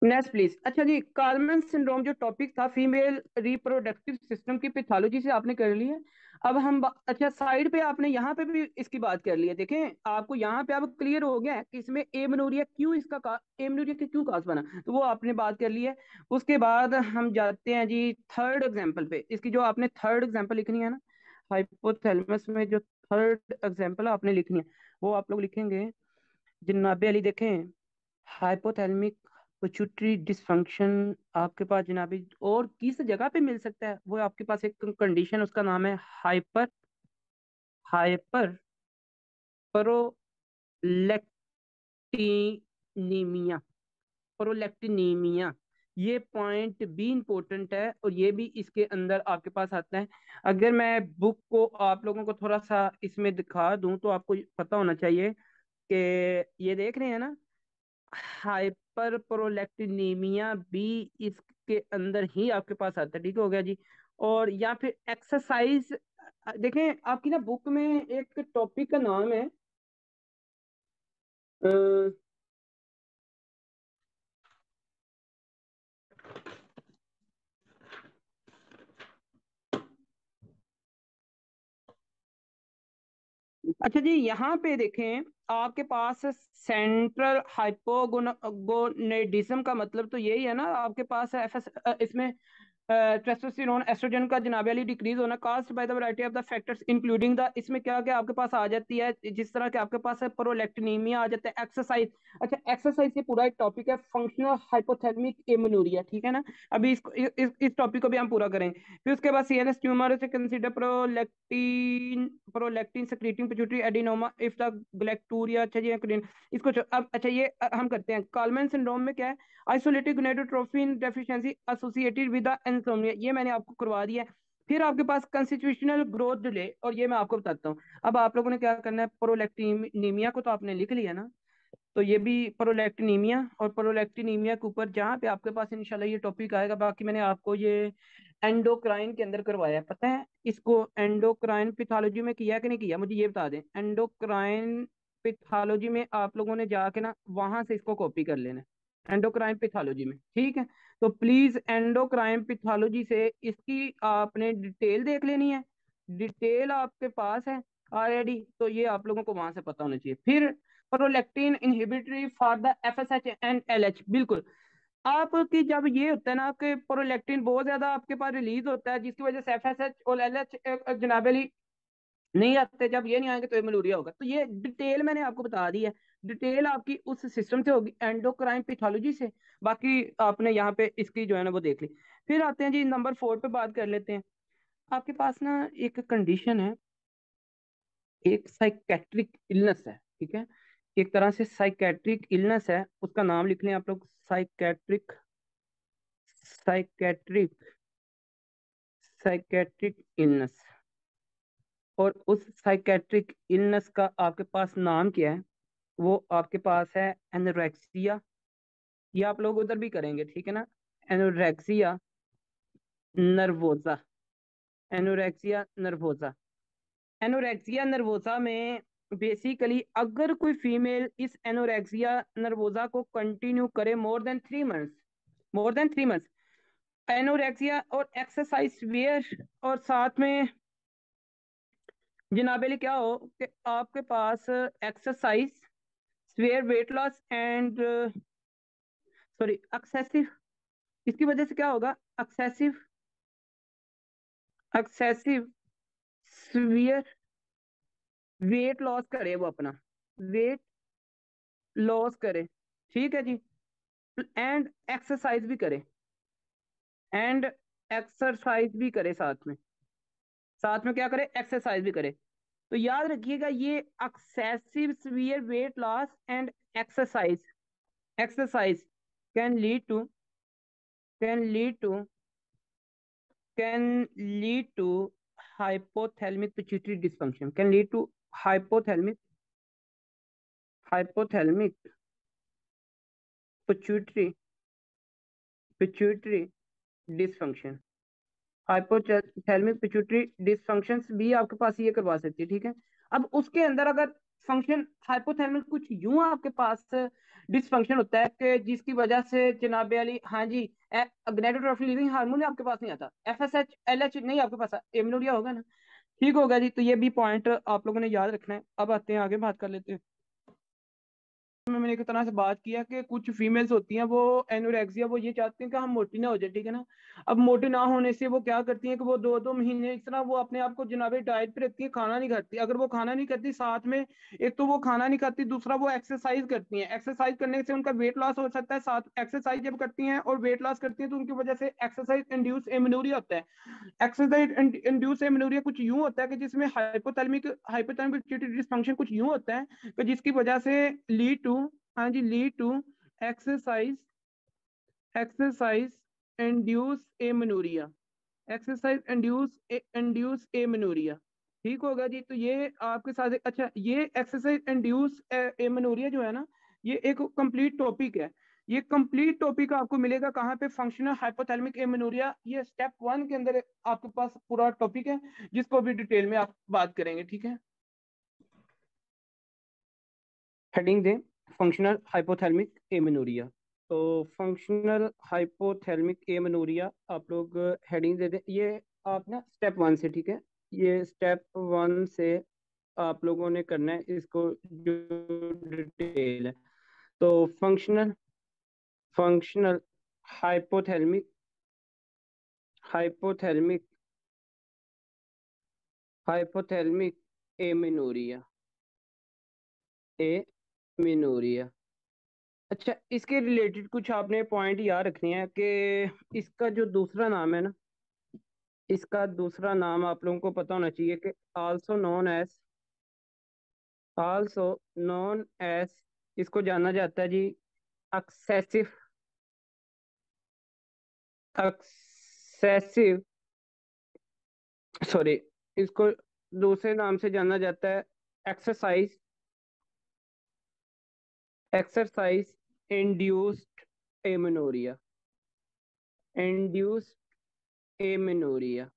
Next please. अच्छा जी, कॉलमैन सिंड्रोम जो टॉपिक था फीमेल रिप्रोडक्टिव सिस्टम की पैथोलॉजी से आपने कर लिया। अब हम अच्छा साइड पे आपने यहाँ पे भी इसकी बात कर ली है। देखें आपको यहाँ पे अब क्लियर हो गया है कि इसमें एमनोरिया क्यों, एमनोरिया के क्यों काज बना, तो वो आपने बात कर ली है। उसके बाद हम जाते हैं जी थर्ड एग्जाम्पल पे। इसकी जो आपने थर्ड एग्जाम्पल लिखनी है ना, हाइपोथैलेमस में जो थर्ड एग्जाम्पल आपने लिखनी है, वो आप लोग लिखेंगे जनाबे अली। देखें हाइपोथैलेमिक पिट्यूटरी डिसफंक्शन आपके पास जनाबी और किस जगह पे मिल सकता है, वो आपके पास एक कंडीशन, उसका नाम है हाइपर हाइपर प्रोलैक्टिनीमिया। प्रोलैक्टिनीमिया, ये पॉइंट भी इंपॉर्टेंट है और ये भी इसके अंदर आपके पास आता है। अगर मैं बुक को आप लोगों को थोड़ा सा इसमें दिखा दूं तो आपको पता होना चाहिए कि ये देख रहे हैं ना, हाइपर प्रोलैक्टिनीमिया भी इसके अंदर ही आपके पास आता है, ठीक हो गया जी। और या फिर एक्सरसाइज, देखें आपकी ना बुक में एक टॉपिक का नाम है अ, अच्छा जी यहाँ पे देखें आपके पास सेंट्रल हाइपोगोनेडिज्म का मतलब तो यही है ना, आपके पास है इसमें टेस्टोस्टेरोन एस्ट्रोजन का जनाबे डिक्रीज होना caused by the variety of the factors including the, इसमें क्या क्या आपके पास आ जाती है, जिस तरह के आपके पास है प्रोलैक्टिनीमिया आ जाता है, एक्सरसाइज। अच्छा एक्सरसाइज ये पूरा एक टॉपिक है, फंक्शनल हाइपोथैलेमिक एमेनोरिया, ठीक है ना। अभी इसको इस टॉपिक को भी हम पूरा करेंगे। फिर उसके बाद सीएनएस ट्यूमर से consider prolactin secreting pituitary adenoma if the galactorrhoea. अच्छा जी इसको अब अच्छा ये हम करते हैं। कॉलमैन सिंड्रोम में क्या है, isolated gonadotrophin deficiency associated with the insomnia, ये मैंने आपको करवा दिया है। फिर आपके पास कंस्टिट्यूशनल ग्रोथ डिले, और ये मैं आपको बताता हूँ। अब आप लोगों ने क्या करना है, प्रोलैक्टिनीमिया को तो आपने लिख लिया ना, तो ये भी प्रोलैक्टिनीमिया, और प्रोलैक्टिनीमिया के ऊपर जहाँ पे आपके पास इंशाल्लाह ये टॉपिक आएगा, बाकी मैंने आपको ये एंडोक्राइन के अंदर करवाया है, पता है इसको एंडोक्राइन पैथोलॉजी में किया कि नहीं किया, मुझे ये बता दें। एंडोक्राइन पैथोलॉजी में आप लोगों ने जाके ना वहां से इसको कॉपी कर लेना है, एंडोक्राइन पैथोलॉजी में, ठीक है। तो प्लीज एंडोक्राइन पैथोलॉजी से इसकी आपने डिटेल देख लेनी है, डिटेल आपके पास है ऑलरेडी, तो ये आप लोगों को वहां से पता होना चाहिए। फिर prolactin inhibitory for the FSH and LH, बिल्कुल आपकी जब ये होता है ना कि प्रोलैक्टिन बहुत ज्यादा आपके पास रिलीज होता है, जिसकी वजह से एफएसएच और एलएच जनाबेली नहीं आते, जब ये नहीं आएंगे तो एमलूरिया होगा। तो ये डिटेल मैंने आपको बता दी है, डिटेल आपकी उस सिस्टम से होगी, एंडोक्राइन पैथोलॉजी से। बाकी आपने यहाँ पे इसकी जो है ना वो देख ली। फिर आते हैं जी नंबर 4 पे बात कर लेते हैं। आपके पास ना एक कंडीशन है, एक साइकेट्रिक इलनेस है, ठीक है, एक तरह से साइकेट्रिक इलनेस है, उसका नाम लिख लें आप लोग, साइकेट्रिक साइकेट्रिक साइकेट्रिक इलनेस। और उस साइकेट्रिक इलनेस का आपके पास नाम क्या है, वो आपके पास है एनोरेक्सिया। ये आप लोग उधर भी करेंगे, ठीक है ना, एनोरेक्सिया नर्वोजा, एनोरेक्सिया नर्वोजा। एनोरेक्सिया नर्वोजा में बेसिकली अगर कोई फीमेल इस एनोरेक्सिया नर्वोजा को कंटिन्यू करे more than 3 months, more than 3 months, anorexia और एक्सरसाइज वेयर, और साथ में जनाबेली क्या हो कि आपके पास exercise where weight loss and sorry excessive, इसकी वजह से क्या होगा, excessive excessive severe weight loss करे वो अपना, वेट लॉस करे, ठीक है जी, एंड एक्सरसाइज भी करे, एंड एक्सरसाइज भी करे साथ में, साथ में क्या करे, एक्सरसाइज भी करे। तो याद रखिएगा ये excessive severe weight loss and exercise, exercise can lead to, can lead to, can lead to hypothalamic pituitary dysfunction, can lead to hypothalamic, hypothalamic pituitary, pituitary dysfunction, hypothalamic pituitary dysfunctions भी आपके पास ये करवा सकती है, ठीक है। अब उसके अंदर अगर फंक्शन हाइपोथैलेमिक कुछ यूं आपके पास डिसफंक्शन होता है कि जिसकी वजह से जनाबे अली, हाँ जी, गनेडोट्रोफिन लीविंग हार्मोन आपके पास नहीं आता, एफएसएच एलएच नहीं आपके पास, एमनोरिया होगा ना, ठीक होगा जी। तो ये भी पॉइंट आप लोगों ने याद रखना है। अब आते हैं आगे, बात कर लेते हैं। मैंने एक तरह से बात किया कि कुछ फीमेल्स होती हैं वो एनोरेक्सिया, वो ये चाहती हैं कि हम मोटी ना हो जाए, ठीक है ना। अब मोटी ना होने से वो क्या करती हैं कि वो 2-2 महीने इस तरह वो अपने आप को जनाबे डाइट पे रखती है, खाना नहीं खाती। अगर वो खाना नहीं करती, साथ में एक तो वो खाना नहीं खाती, दूसरा वो एक्सरसाइज करती हैं। एक्सरसाइज करने से उनका वेट लॉस हो सकता है, साथ एक्सरसाइज जब करती हैं और वेट लॉस करती हैं तो उनकी वजह से एक्सरसाइज इंड्यूस एमेनोरिया होता है। एक्सरसाइज इंड्यूस एमेनोरिया कुछ यूं होता है कि जिसमें हाइपोथैलेमिक, हाइपोथैलेमिक पिट्यूटरी डिसफंक्शन कुछ यूं होता है कि जिसकी वजह से लीड टू, हाँ जी, lead to exercise, exercise induce amenorrhoea, exercise induce amenorrhoea, ठीक होगा जी। तो ये आपके साथ अच्छा, ये एक्सरसाइज इंड्यूस एमेनोरिया जो है ना, ये एक कंप्लीट टॉपिक है। ये कंप्लीट टॉपिक आपको मिलेगा कहाँ पे, फंक्शनल हाइपोथैलेमिक एमेनोरिया, ये स्टेप 1 के अंदर आपके पास पूरा टॉपिक है, जिसको भी डिटेल में आप बात करेंगे, ठीक है। हेडिंग दें, फंक्शनल हाइपोथैलेमिक एमेनोरिया। तो फंक्शनल हाइपोथैलेमिक एमेनोरिया आप लोग हेडिंग दे दें, ये आप ना स्टेप 1 से, ठीक है, ये स्टेप 1 से आप लोगों ने करना है इसको, जो डिटेल है। तो functional, functional hypothalamic, hypothalamic, hypothalamic amenorrhoea, amenorrhoea. अच्छा, इसके रिलेटेड कुछ आपने पॉइंट याद रखने हैं कि इसका जो दूसरा नाम है ना, इसका दूसरा नाम आप लोगों को पता होना चाहिए कि also known as, also known as, इसको जाना जाता है जी एक्सेसिव, एक्सेसिव, सॉरी, इसको दूसरे नाम से जाना जाता है exercise, exercise induced amenorrhoea, induced amenorrhoea,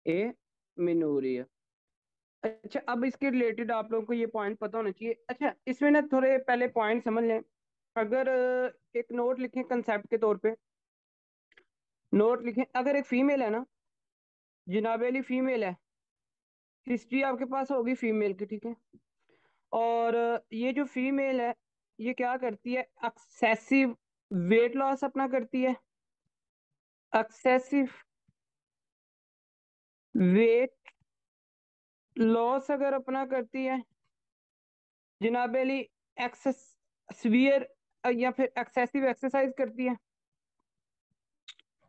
amenorrhoea. अच्छा, अब इसके रिलेटेड आप लोगों को ये पॉइंट पता होना चाहिए। अच्छा, इसमें ना थोड़े पहले पॉइंट समझ लें। अगर एक नोट लिखें कंसेप्ट के तौर पे, नोट लिखें, अगर एक फीमेल है ना, जनाब अली फीमेल है, हिस्ट्री आपके पास होगी फीमेल की, ठीक है। और ये जो फीमेल है, ये क्या करती है, एक्सेसिव वेट लॉस अपना करती है, एक्सेसिव वेट लॉस अगर अपना करती है, जनाब अली एक्सेस सीवियर या फिर एक्सेसिव एक्सरसाइज करती है,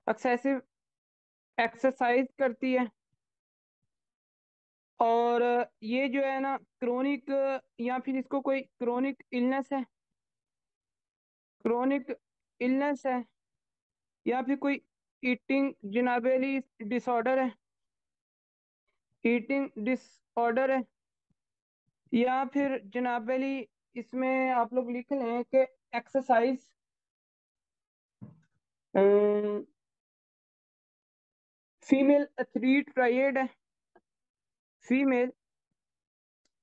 एक्सेसिव एक्सरसाइज करती है, और ये जो है ना क्रोनिक, या फिर इसको कोई क्रोनिक इलनेस है, क्रोनिक इलनेस है, या फिर कोई ईटिंग जनाबेली डिसऑर्डर है, ईटिंग डिसऑर्डर है, या फिर जनाबेली इसमें आप लोग लिख लें कि एक्सरसाइज, फीमेल एथलीट ट्रायड है, फीमेल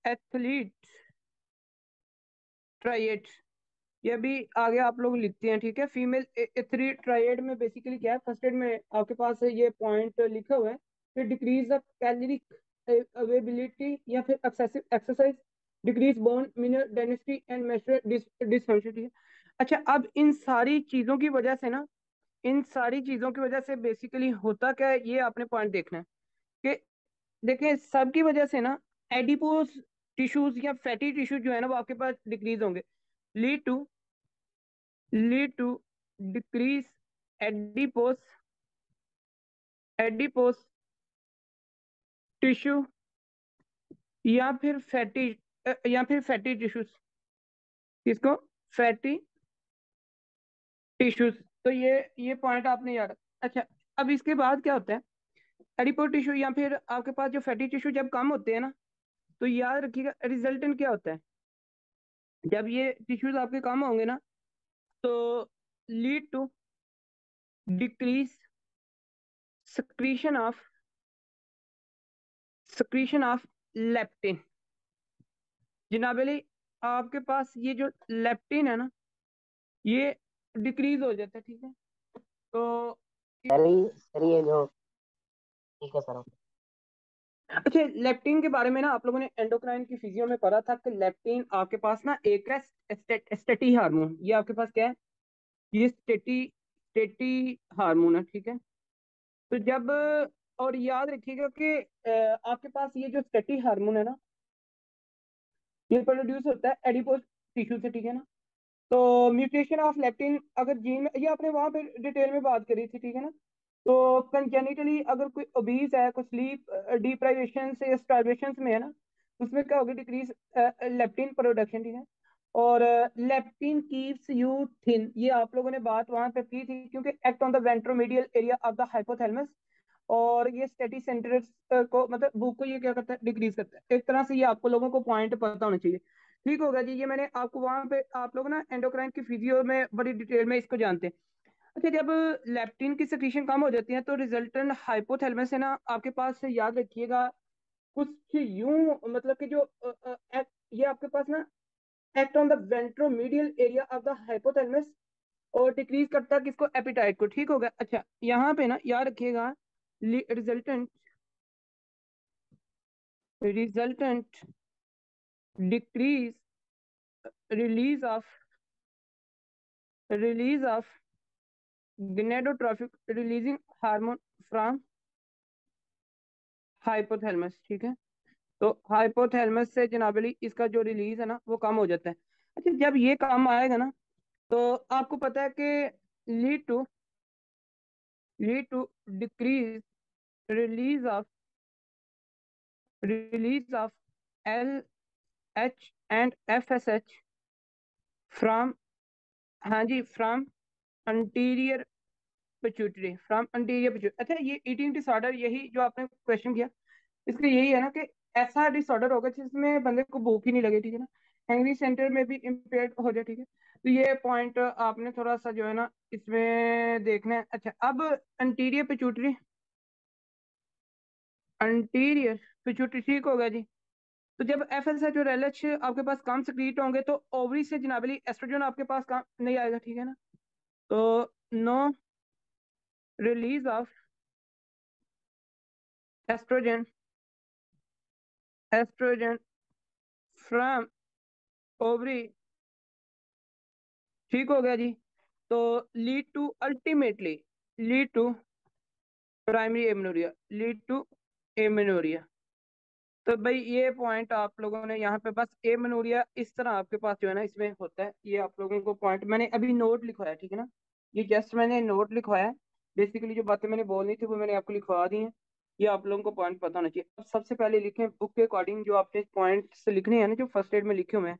एथलीट ट्रायड, ये भी आगे आप लोग लिखते हैं, ठीक है। फीमेल एथलीट ट्रायड में बेसिकली क्या है, फर्स्ट एड में आपके पास ये पॉइंट लिखा हुआ है कि डिक्रीज द कैलोरिक अवेलेबिलिटी या फिर excessive exercise, decrease bone mineral density and menstrual dysfunction, ठीक है। अच्छा, अब इन सारी चीजों की वजह से ना, इन सारी चीजों की वजह से बेसिकली होता क्या है, ये आपने पॉइंट देखना है कि देखें सबकी वजह से ना एडिपोज टिश्यूज या फैटी टिश्यू जो है ना वो आपके पास डिक्रीज होंगे। Lead to lead to decrease adipose adipose tissue या फिर फैटी टिश्यूज। किसको? Fatty tissues. तो ये पॉइंट आपने याद। अच्छा, अब इसके बाद क्या होता है? एडिपोस टिश्यू या फिर आपके पास जो फैटी टिश्यू जब कम होते हैं ना, तो याद रखिएगा रिजल्टेंट क्या होता है। जब ये टिश्यूज आपके कम होंगे ना, तो lead to decrease secretion of secretion of leptin. जनाब अली, आपके पास ये जो लेप्टिन है ना, ये डिक्रीज हो जाता है, ठीक है? तो सर ये जो, ठीक है सर। अच्छा, लेप्टिन के बारे में ना आप लोगों ने एंडोक्राइन की फिजियो में पढ़ा था कि लेप्टिन आपके पास ना एक है स्टेटी हार्मोन। ये आपके पास क्या है? ये स्टेटी स्टेटी हार्मोन है, ठीक है? तो जब, और याद रखिएगा कि आपके पास ये जो स्टेटी हार्मोन है ना, ये प्रोड्यूस होता है एडिपोज टिश्यू से, ठीक है ना? तो म्यूटेशन ऑफ लेप्टिन अगर जीन में, ये आपने वहां पे डिटेल में बात करी थी, ठीक है ना? तो कंजेनिटली अगर कोई ओबीज है, कोई स्लीप डिप्राइवेशन से स्टार्वेशन में है ना, उसमें क्या होगी? डिक्रीज लेप्टिन प्रोडक्शन, ठीक है? और लेप्टिन कीप्स यू थिन, ये आप लोगों ने बात वहां पे की थी, क्योंकि act on the ventromedial area of the hypothalamus. और ये स्टेटी सेंटर्स को, मतलब भूख को ये क्या करता है? डिक्रीज करता है। एक तरह से ये आपको लोगों को पॉइंट पता होना चाहिए। ठीक होगा जी, ये मैंने आपको वहां पे, आप लोग ना एंडोक्राइन की फिजियो में बड़ी डिटेल में इसको जानते हैं। अच्छा, जब लेप्टिन की सिक्रीशन कम हो जाती है तो रिजल्टेंट हाइपोथैलेमस है ना, आपके पास से याद रखिएगा कुछ यूं, मतलब कि जो ये आपके पास ना act on the ventromedial area of the hypothalamus और डिक्रीज करता है किसको? एपिटाइट को। ठीक होगा? अच्छा, यहाँ पे ना याद रखिएगा resultant resultant decrease release of release of gonadotrophic releasing hormone from hypothalamus, ठीक है? तो हाइपोथैलेमस से जनाबली इसका जो रिलीज है ना वो कम हो जाता है। अच्छा, जब ये कम आएगा ना, तो आपको पता है कि lead to lead to decrease release of release of L H and F S H from, हाँ जी, from anterior pituitary, from anterior pituitary. अच्छा, ये ईटिंग डिसऑर्डर, यही जो आपने क्वेश्चन किया, इसका यही है ना कि ऐसा डिसऑर्डर होगा जिसमें बंदे को भूख ही नहीं लगे, ठीक है ना? हैंग्री सेंटर में भी इम्पेयर हो जाए, ठीक है? तो ये पॉइंट आपने थोड़ा सा जो है ना इसमें देखना है। अच्छा, अब अंटीरियर पिट्यूटरी, अंटीरियर पिट्यूटरी, ठीक होगा जी। तो जब एफ एस एच और एल एच आपके पास कम सक्रिएट होंगे तो ओवरी से जनाबली एस्ट्रोजन आपके पास काम नहीं आएगा, ठीक है ना? तो no release of oestrogen oestrogen from ovary, ठीक हो गया जी। तो lead to ultimately lead to primary amenorrhoea, lead to amenorrhoea. तो भाई ये पॉइंट आप लोगों ने यहाँ पे बस एमनोरिया इस तरह आपके पास जो है ना इसमें होता है। ये आप लोगों को पॉइंट मैंने अभी नोट लिखवाया, ठीक है ना? ये जस्ट मैंने नोट लिखवाया है। बेसिकली जो बातें मैंने बोलनी थी वो मैंने आपको लिखवा दी हैं। ये आप लोगों को पॉइंट पता होना चाहिए। अब सबसे पहले लिखें बुक के अकॉर्डिंग, जो आपने पॉइंट्स लिखने हैं ना जो फर्स्ट एड में लिखे हुए हैं,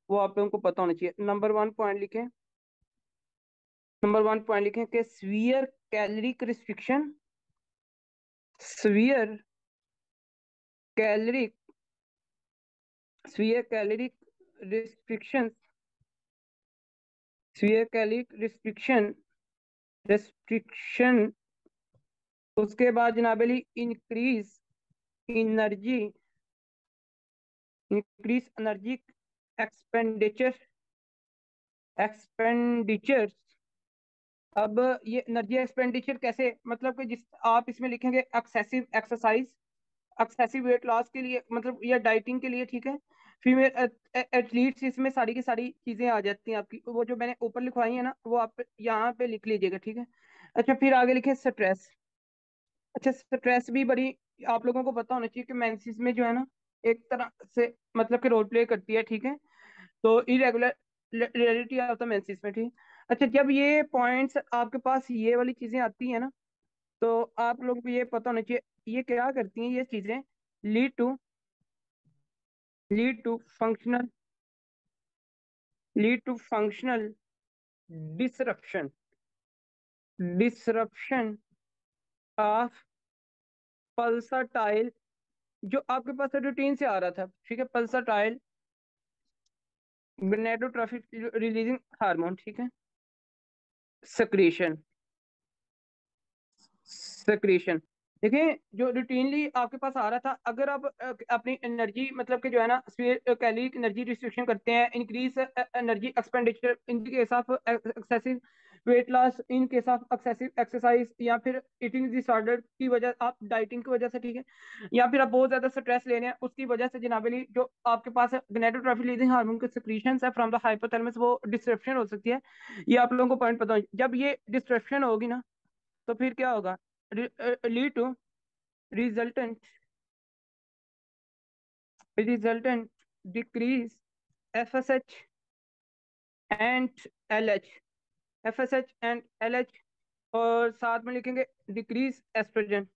वो आप लोगों को पता होना चाहिए। नंबर वन पॉइंट लिखें, नंबर वन पॉइंट लिखें कि severe caloric restriction, severe caloric severe caloric restriction, severe caloric restriction restriction. उसके बाद जनाब Ali increase energy, increase energy expenditure expenditures. अब ये एनर्जी एक्सपेंडिचर कैसे, मतलब कि जिस आप इसमें लिखेंगे excessive exercise, excessive weight loss के लिए, मतलब या डाइटिंग के लिए, ठीक है? फीमेल एथलीट्स, इसमें सारी की सारी चीजें आ जाती हैं आपकी, वो जो मैंने ऊपर लिखवाई है ना वो आप यहाँ पे लिख लीजिएगा, ठीक है? अच्छा, फिर आगे लिखे स्ट्रेस। अच्छा, स्ट्रेस भी बड़ी आप लोगों को पता होना चाहिए कि मेंसेस में जो है ना एक तरह से मतलब कि रोल प्ले करती है, ठीक है। तो इरेगुलरिटी ऑफ द मेंसेस में, ठीक। अच्छा, जब ये पॉइंट्स आपके पास ये वाली चीजें आती हैं ना, तो आप लोग को ये पता होना चाहिए ये क्या करती हैं ये चीजें। Lead to lead to functional lead to functional disruption disruption of pulsatile, जो आपके पास रूटीन से आ रहा था, ठीक है। पल्साटाइल गोनेडोट्रोफिक रिलीजिंग हार्मोन, ठीक है। सक्रीशन सक्रीशन, देखिए जो रूटीनली आपके पास आ रहा था, अगर आप अपनी एनर्जी मतलब कि जो है ना कैलोरिक एनर्जी रिस्ट्रिक्शन करते हैं, increase energy expenditure in case of excessive weight loss, in case of excessive exercise, या फिर ईटिंग डिसऑर्डर की वजह, आप डाइटिंग की वजह से, ठीक है, या फिर आप बहुत ज्यादा स्ट्रेस ले रहे हैं उसकी वजह से, जनाबली जो आपके पास गोनेडोट्रोफिक रिलीजिंग हार्मोन के सिक्रीशंस है फ्रॉम द हाइपोथैलेमस, वो डिस्ट्रप्शन हो सकती है। ये आप लोगों को पॉइंट पता हो, जब ये डिस्ट्रप्शन होगी ना, तो फिर क्या होगा। Lead to resultant resultant decrease FSH and LH, FSH and LH, और साथ में लिखेंगे डिक्रीज एस्ट्रोजन।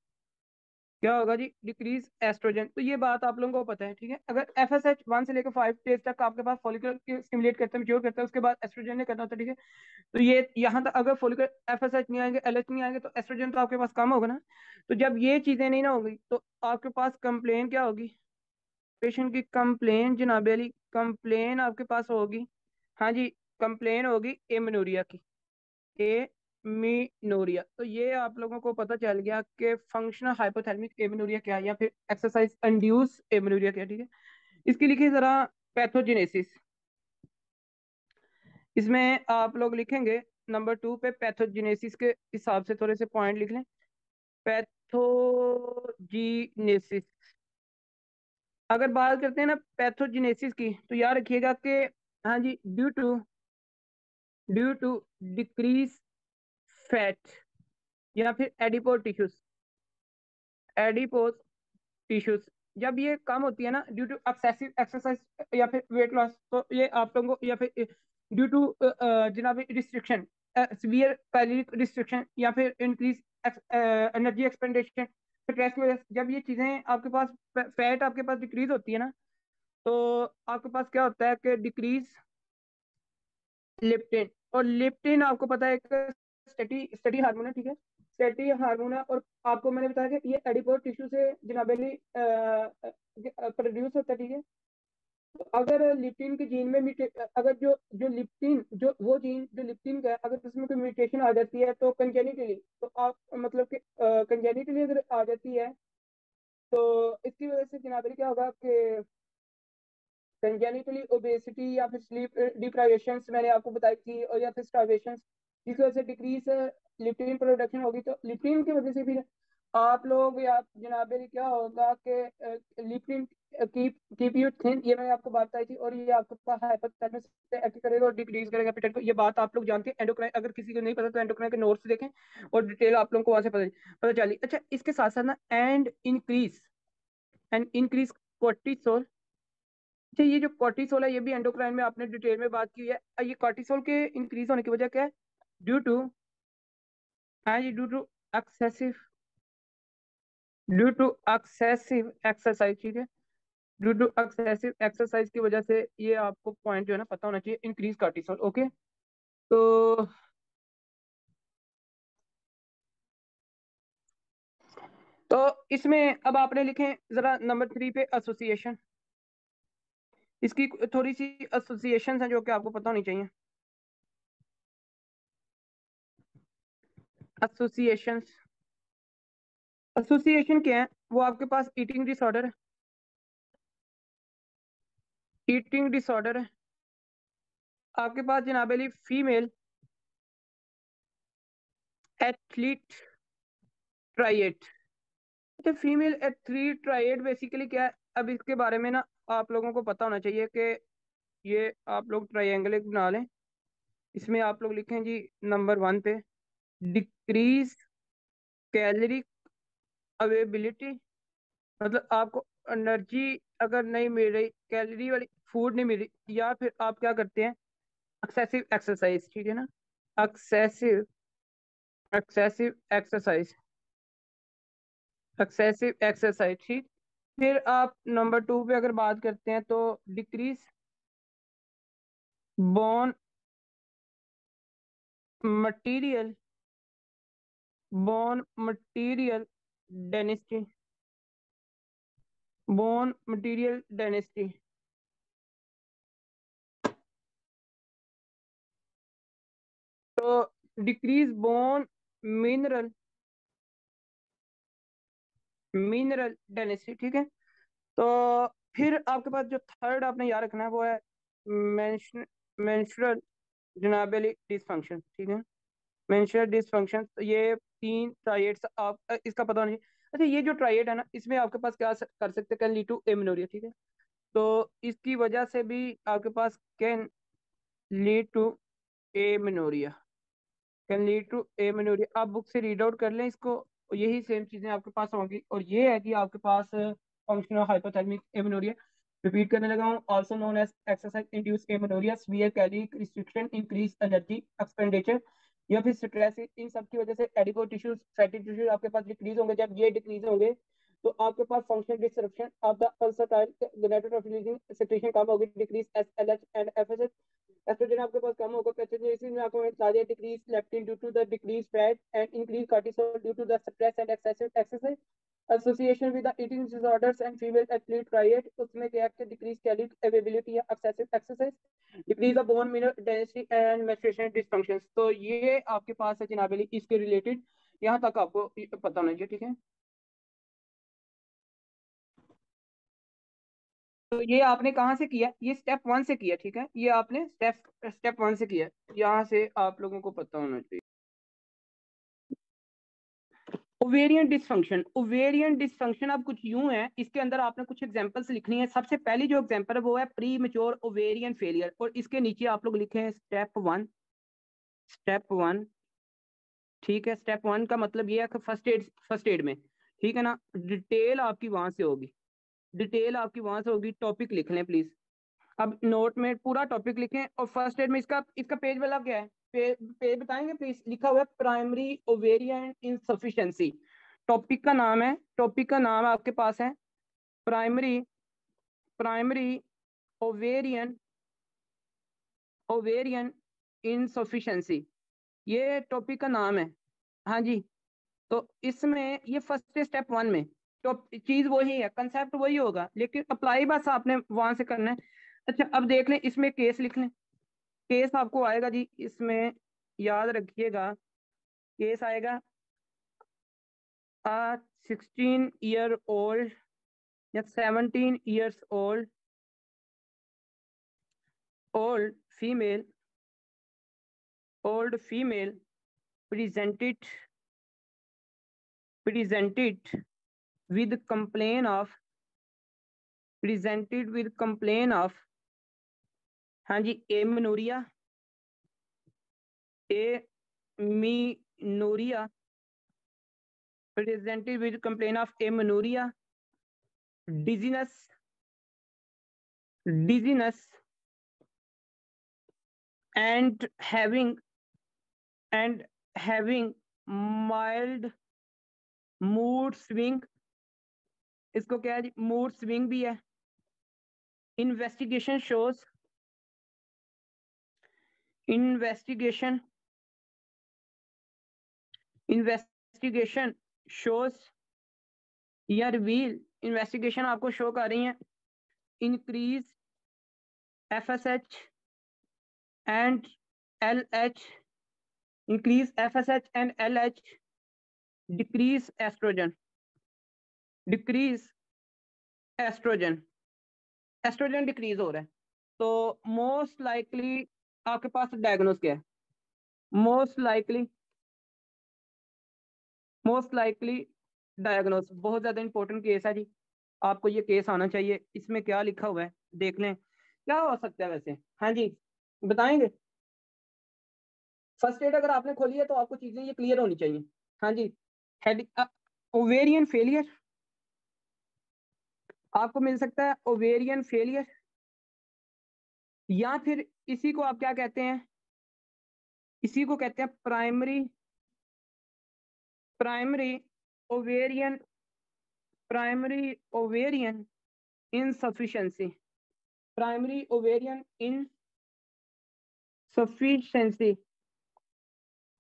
क्या होगा जी, डिक्रीज एस्ट्रोजन। तो ये बात आप लोगों को पता है, ठीक है। अगर एफएसएच 1 से लेकर 5 स्टेज तक आपके पास फॉलिकल स्टिमुलेट करता है, मैच्योर करता है, उसके बाद एस्ट्रोजन ने करना होता है, ठीक है। तो ये यहाँ तक अगर फॉलिकल एफएसएच नहीं आएंगे, एलएच नहीं आएंगे, तो एस्ट्रोजन तो आपके पास कम होगा ना। तो जब ये चीजें नहीं ना होगी, तो आपके पास कंप्लेन क्या होगी, पेशेंट की कंप्लेन, जनाब अली कंप्लेन आपके पास होगी। हाँ जी, कंप्लेन होगी एमेनोरिया की, एमिनोरिया। तो ये आप लोगों को पता चल गया कि फंक्शनल हाइपोथैलेमिक एमिनोरिया क्या है, या फिर एक्सरसाइज इंड्यूस एमिनोरिया क्या है, ठीक है। इसके लिखिए जरा पैथोजेनेसिस। इसमें आप लोग लिखेंगे नंबर 2 पे पैथोजेनेसिस के हिसाब से थोड़े से पॉइंट लिख लें। पैथोजीनेसिस, अगर बात करते हैं ना पैथोजेनेसिस की, तो याद रखिएगा कि हाँ जी, ड्यू टू डिक्रीज फैट, या फिर एडिपोज टिश्यूज, जब ये कम होती है ना ड्यू टू एक्सेसिव एक्सरसाइज या फिर वेट लॉस, तो ये आप लोगों को, या फिर ड्यू टू जनाब रिस्ट्रिक्शन, सीवियर कैलोरिक रिस्ट्रिक्शन, या फिर इंक्रीज एनर्जी एक्सपेंडिचर, स्ट्रेस की वजह से, जब ये चीजें आपके पास फैट आपके पास डिक्रीज होती है ना, तो आपके पास क्या होता है कि डिक्रीज लेप्टिन। और लेप्टिन आपको पता है एक स्टडी स्टडी हार्मोन है, ठीक है। स्टडी हार्मोन है, और आपको मैंने बताया कि ये एडिपोज टिश्यू से जनाबेली प्रोड्यूस होता है, ठीक है। तो अगर लिप्टिन के जीन में अगर जो जो लिप्टिन जो वो जीन जो लिप्टिन का है, अगर उसमें कोई म्यूटेशन आ जाती है, तो कंजेनिटली, तो आप मतलब कि कंजेनिटली अगर आ जाती है, तो इसकी वजह से जनाबेली क्या होगा कि कंजेनिटली ओबेसिटी, या फिर स्लीप डिप्राइवेशन मैंने आपको बताई थी, और या फिर स्टार्वेशन, जिसकी वजह से डिक्रीज लिप्टिन प्रोडक्शन होगी। तो लिप्टिन की वजह से भी आप लोग या जनाब क्या होगा कि Lipton keep keep you thin, ये मैंने आपको बात बताई थी, और ये आपको हाइपोथैलेमस से एक्ट करेगा और डिक्रीज करेगा एपेटाइट को। ये बात आप लोग जानते हैं। एंडोक्राइन अगर किसी को नहीं पता तो एंडोक्राइन के नोट्स देखें, और डिटेल आप लोगों को वहां से पता चली। अच्छा, इसके साथ साथ ना एंड इंक्रीज कोर्टिसोल। अच्छा, ये जो कॉर्टिसोल है, ये भी एंडोक्राइन में आपने डिटेल में बात की है। ये कॉर्टिसोल के इंक्रीज होने की वजह क्या है, ड्यू टू हाँ जी, excessive due to excessive exercise, ठीक है। ड्यू टू एक्सेसिव एक्सरसाइज की वजह से ये आपको पॉइंट जो है ना पता होना चाहिए, इंक्रीज कॉर्टिसोल, ओके। तो तो इसमें अब आपने लिखे जरा नंबर 3 पे एसोसिएशन। इसकी थोड़ी सी एसोसिएशन है जो कि आपको पता होनी चाहिए। एसोसिएशन एसोसिएशन क्या है, वो आपके पास ईटिंग डिसऑर्डर है आपके पास, जनाब अली फीमेल एथलीट ट्राइएट। अच्छा, फीमेल एथलीट ट्राइएट बेसिकली क्या है, अब इसके बारे में ना आप लोगों को पता होना चाहिए कि ये आप लोग ट्राइंगल एक बना लें। इसमें आप लोग लिखें जी नंबर 1 पे डिक्रीज कैलोरी अवेबिलिटी, मतलब आपको एनर्जी अगर नहीं मिल रही, कैलोरी वाली फूड नहीं मिल रही, या फिर आप क्या करते हैं, एक्सेसिव एक्सरसाइज, ठीक है ना, excessive excessive exercise, excessive exercise, ठीक। फिर आप नंबर 2 पे अगर बात करते हैं तो decrease bone material, bone material density, bone material density. तो decrease bone mineral mineral density, ठीक है। तो फिर आपके पास जो थर्ड आपने याद रखना है वो है मेंस्ट्रुअल जनाबेली डिसफंक्शन, ठीक है। मेंस्ट्रुअल डिसफंक्शन, तो ये 3 ट्राइएड्स आप इसका पता नहीं। अच्छा, ये जो ट्राइएड है ना, इसमें आपके पास क्या कर सकते हैं, कैन लीड टू एमेनोरिया, ठीक है। तो इसकी वजह से भी आपके पास can lead to amenorrhoea, can lead to amenorrhoea. आप बुक से रीड आउट कर लें इसको, यही सेम चीजें आपके पास होंगी। और ये है कि आपके पास फंक्शनल हाइपोथैलेमिक एमेनोरिया, रिपीट करने लगा हूँ, also known as exercise induce amenorrhoea, severe calorie restriction, increase energy expenditure, या फिर स्ट्रेस, इन सब की वजह से एडिपो टिश्यूज, फैटी टिश्यूज आपके पास डिक्रीज होंगे। जब ये डिक्रीज होंगे तो आपके पास functional disruption of the pulsatile gonadotropin secretion कम होगी, decrease SLH and FSH. Oestrogen आपके पास कम होगा, कैल्शियम में आपको सारे decrease leptin due to the decrease fat and increase cortisol due to the stress and excessive exercise, association with the eating disorders and female athlete triad, उसमें क्या है, डिक्रीज कैलोरी अवेलेबिलिटी या excessive exercise, decrease of bone mineral density and menstruation dysfunctions. तो ये आपके पास है जनाब अली, इसके रिलेटेड यहाँ तक आपको पता होना चाहिए, ठीक है। तो ये आपने कहाँ से किया, ये स्टेप 1 से किया, ठीक है, ये आपने स्टेप 1 से किया, यहाँ से आप लोगों को पता होना चाहिए। ओवेरियन डिसफंक्शन, ओवेरियन डिसफंक्शन अब कुछ यूं है, इसके अंदर आपने कुछ एग्जांपल्स लिखनी है। सबसे पहली जो एग्जांपल है वो है प्री मेच्योर ओवेरियन फेलियर, और इसके नीचे आप लोग लिखे हैं स्टेप 1, स्टेप 1, ठीक है। स्टेप 1 का मतलब ये है कि फर्स्ट एड में, ठीक है ना, डिटेल आपकी वहां से होगी, डिटेल आपकी वहां से होगी। टॉपिक लिख लें प्लीज, अब नोट में पूरा टॉपिक लिखें। और फर्स्ट एड में इसका इसका पेज वाला क्या है, पेज बताएंगे प्लीज। लिखा हुआ है प्राइमरी ओवेरियन इनसफिशिएंसी, टॉपिक का नाम है, टॉपिक का नाम आपके पास है primary primary ovarian ovarian insufficiency, ये टॉपिक का नाम है। हाँ जी। तो इसमें ये फर्स्ट स्टेप 1 में तो चीज वही है, कंसेप्ट वही होगा, लेकिन अप्लाई बस आपने वहां से करना है। अच्छा, अब देख लें, इसमें केस लिख लें। केस आपको आएगा जी इसमें, याद रखिएगा, केस आएगा 16 ईयर ओल्ड या 17 years old female old female presented presented with complaint of presented with complaint of हाँ जी, amenorrhoea, amenorrhoea, presented with complaint of amenorrhea, dizziness, dizziness, and having mild mood swing, इसको क्या है, mood swing भी है। Investigation shows investigation investigation shows या reveal, investigation आपको show कर रही है increase FSH and LH, increase FSH and LH, decrease oestrogen, decrease oestrogen, oestrogen decrease हो रहा है। तो मोस्ट लाइकली आपके पास डायग्नोस क्या है, मोस्ट लाइकली डायग्नोस, बहुत ज्यादा इंपॉर्टेंट केस है जी, आपको ये केस आना चाहिए। इसमें क्या लिखा हुआ है देख लें, क्या हो सकता है वैसे। हाँ जी, बताएंगे। फर्स्ट एड अगर आपने खोली है तो आपको चीजें ये क्लियर होनी चाहिए। हाँ जी, हेड ओवेरियन फेलियर, आपको मिल सकता है ओवेरियन फेलियर, या फिर इसी को आप क्या कहते हैं, इसी को कहते हैं primary primary ovarian primary ovarian insufficiency. Primary ovarian insufficiency,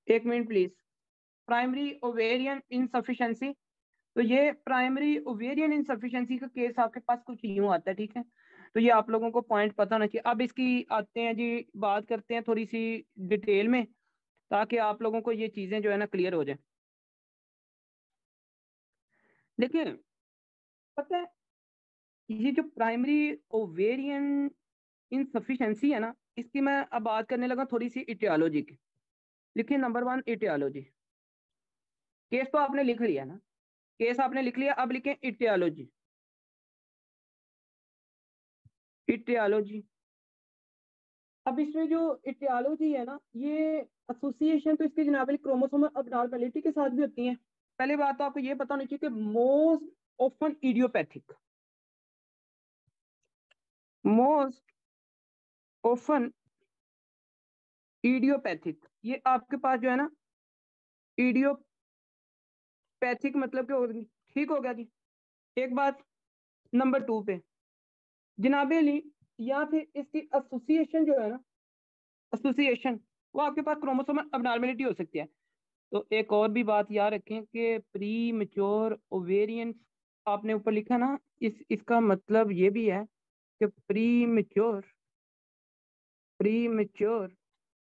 एक minute please. Primary ovarian insufficiency, तो ये प्राइमरी ओवेरियन इनसफिशिएंसी का केस आपके पास कुछ यूं आता है, ठीक है। तो ये आप लोगों को पॉइंट पता होना चाहिए। अब इसकी आते हैं जी, बात करते हैं थोड़ी सी डिटेल में, ताकि आप लोगों को ये चीजें जो है ना क्लियर हो जाए। देखिए, पता है, ये जो प्राइमरी ओवेरियन इनसफिशिएंसी है ना, इसकी मैं अब बात करने लगा थोड़ी सी इटियोलॉजी की। लिखिए नंबर 1 इटियोलॉजी। केस तो आपने लिख लिया ना, केस आपने लिख लिया, अब लिखें इटियोलॉजी। इटियोलॉजी, अब इसमें जो इटियोलॉजी है ना, ये एसोसिएशन तो इसकी जनाब क्रोमोसोमल अबनॉर्मेलिटी के साथ भी होती है। पहले बात तो आपको ये पता होनी चाहिए कि most often idiopathic, most often idiopathic, ये आपके पास जो है ना इडियोपैथिक मतलब कि ठीक हो गया जी। एक बात, नंबर 2 पे जनाबे अली, या फिर इसकी एसोसिएशन जो है ना, एसोसिएशन, वो आपके पास क्रोमोसोमल अबनॉर्मेलिटी हो सकती है। तो एक और भी बात याद रखें कि प्री मेच्योर ओवेरियन, आपने ऊपर लिखा ना, इसका मतलब ये भी है कि pre mature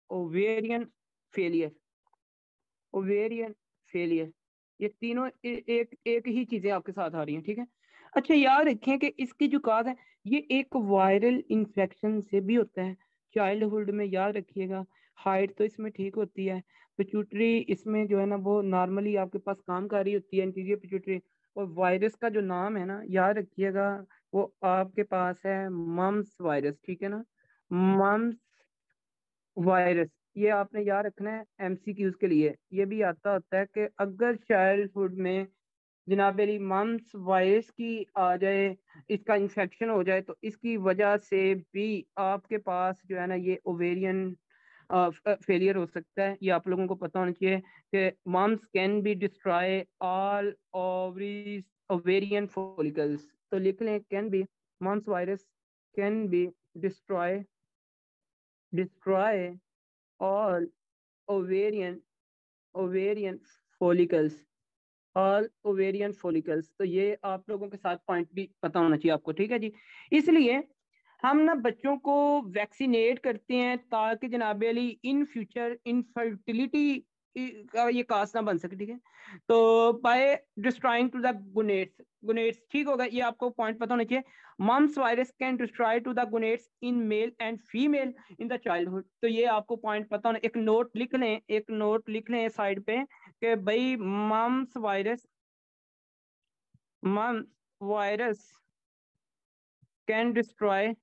ovarian failure, ovarian failure, ये तीनों एक एक ही चीजें आपके साथ आ रही हैं, ठीक है। अच्छा, याद रखें कि इसकी जो काज है, ये एक वायरल इंफेक्शन से भी होता है चाइल्डहुड में, याद रखिएगा। हाइट तो इसमें ठीक होती है, पिट्यूटरी इसमें जो है ना वो नॉर्मली आपके पास काम कर रही होती है, इंटीरियर पिट्यूटरी। और वायरस का जो नाम है ना, याद रखिएगा, वो आपके पास है मम्स वायरस, ठीक है ना, मम्स वायरस। ये आपने याद रखना है एमसीक्यूज के लिए। ये भी आता होता है कि अगर चाइल्डहुड में जनाब अली मम्स वायरस की आ जाए, इसका इन्फेक्शन हो जाए, तो इसकी वजह से भी आपके पास जो है ना ये ओवेरियन फेलियर हो सकता है। ये आप लोगों को पता होना चाहिए कि mumps can be destroy all ovaries ovarian follicles. तो लिख लें can be, mumps virus can be destroy destroy all ovarian ovarian follicles, all ovarian follicles. तो ये आप लोगों के साथ पॉइंट भी पता होना चाहिए आपको, ठीक है जी। इसलिए हम ना बच्चों को वैक्सीनेट करते हैं ताकि जनाब अली इन फ्यूचर इनफर्टिलिटी का ये कास ना बन सके, ठीक है। तो by destroying to the gonads, gonads ठीक होगा, ये आपको पॉइंट पता होना चाहिए। Mumps virus can destroy to the gonads in male and female in the childhood. तो ये आपको पॉइंट पता होना, एक नोट लिख लें, एक नोट लिख लें साइड पे कि भाई mumps virus can destroy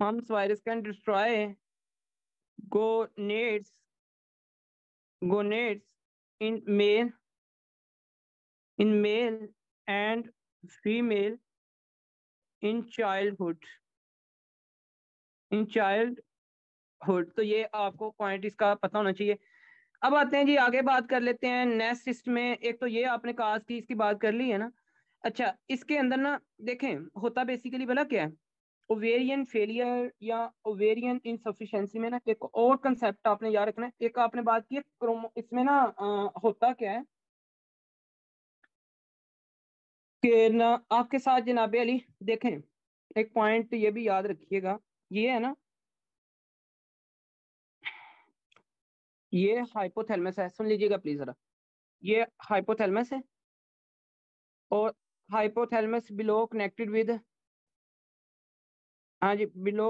mumps virus can destroy gonads gonads in male and female in childhood। तो ये आपको पॉइंट इसका पता होना चाहिए। अब आते हैं जी, आगे बात कर लेते हैं नेक्स्ट सिस्ट में। एक तो ये आपने कास्ट की इसकी बात कर ली है ना। अच्छा, इसके अंदर ना देखें, होता बेसिकली भला क्या है, ओवेरियन फेलियर या ओवेरियन इनसफिशिएंसी में ना एक और कंसेप्ट आपने याद रखना है। एक आपने बात की है क्रोमो, इसमें ना होता क्या है कि ना आपके साथ जनाबे अली, देखें एक पॉइंट ये भी याद रखिएगा, ये है ना, ये हाइपोथैलेमस है, सुन लीजिएगा प्लीज जरा। ये हाइपोथैलेमस है, और हाइपोथैलेमस बिलो कनेक्टेड विद, हाँ जी, below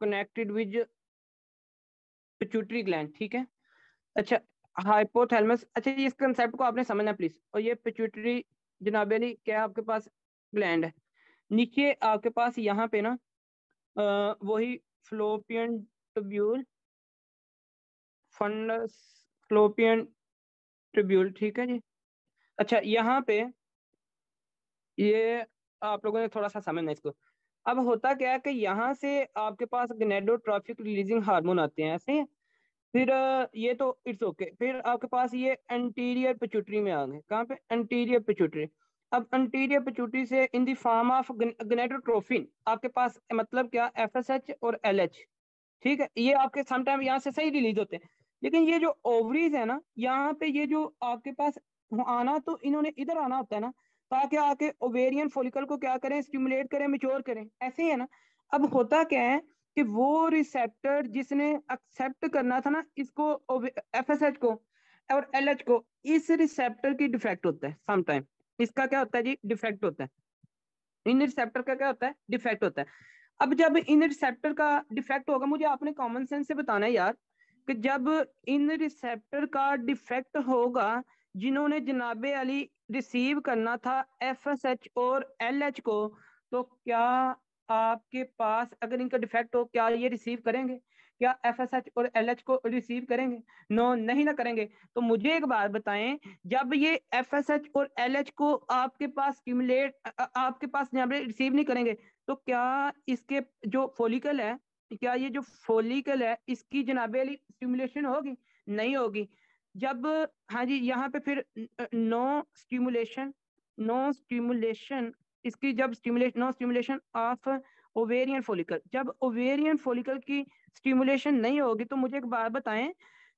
connected with pituitary gland, ठीक है। अच्छा, हाइपोथैलेमस, अच्छा ये इस कंसेप्ट को आपने समझना प्लीज। और ये पिट्यूटरी जनाब अली क्या है, आपके पास ग्लैंड है। नीचे आपके पास यहाँ पे ना वही fallopian tubule, fundus fallopian tubule, ठीक है जी। अच्छा, यहाँ पे ये आप लोगों ने थोड़ा सा समझना इसको। अब होता क्या है कि यहाँ से आपके पास गनेडोट्रोफिक रिलीजिंग हार्मोन आते हैं, ऐसे ही। फिर ये तो इट्स ओके। फिर आपके पास ये एंटीरियर पिट्यूटरी में आ गए। कहाँ पे? Anterior pituitary. अब एंटीरियर पिट्यूटरी से इन द फॉर्म ऑफ गनेडोट्रोफिन आपके पास मतलब क्या, एफएसएच और एलएच। ठीक है, ये आपके समटाइम यहाँ से सही रिलीज होते हैं। लेकिन ये जो ओवरीज है ना, यहाँ पे ये जो आपके पास आना, तो इन्होंने इधर आना होता है ना, ताकि आके ओवेरियन फोलिकल को क्या करें, स्टिमुलेट करें, मैच्योर करें, ऐसे ही है ना। अब होता क्या है कि वो रिसेप्टर जिसने एक्सेप्ट करना था ना इसको, एफएसएच को और एलएच को, इस रिसेप्टर की डिफेक्ट होता है समटाइम। इसका क्या होता है जी? डिफेक्ट होता है। इन रिसेप्टर का क्या होता है? डिफेक्ट होता है। अब जब इन रिसेप्टर का डिफेक्ट होगा, मुझे आपने कॉमन सेंस से बताना है यार, कि जब इन रिसेप्टर का डिफेक्ट होगा, जिन्होंने जनाबे अली रिसीव करना था एफएसएच और एलएच को, तो क्या आपके पास अगर इनका डिफेक्ट हो, क्या ये रिसीव करेंगे? क्या एफएसएच और एलएच को रिसीव करेंगे? नो, नहीं ना करेंगे। तो मुझे एक बात बताएं, जब ये एफएसएच और एलएच को आपके पास स्टिमुलेट, आपके पास जब रिसीव नहीं करेंगे, तो क्या इसके जो फोलिकल है, क्या ये जो फोलिकल है इसकी जनाबे वाली स्टिमुलेशन होगी? नहीं होगी। जब, हाँ जी, यहाँ पे फिर नो स्टिमुलेशन, नो स्टिमुलेशन, इसकी जब stimulation, no stimulation of ovarian follicle, जब ओवेरियन फोलिकल की स्टिमुलेशन नहीं होगी, तो मुझे एक बात बताएं,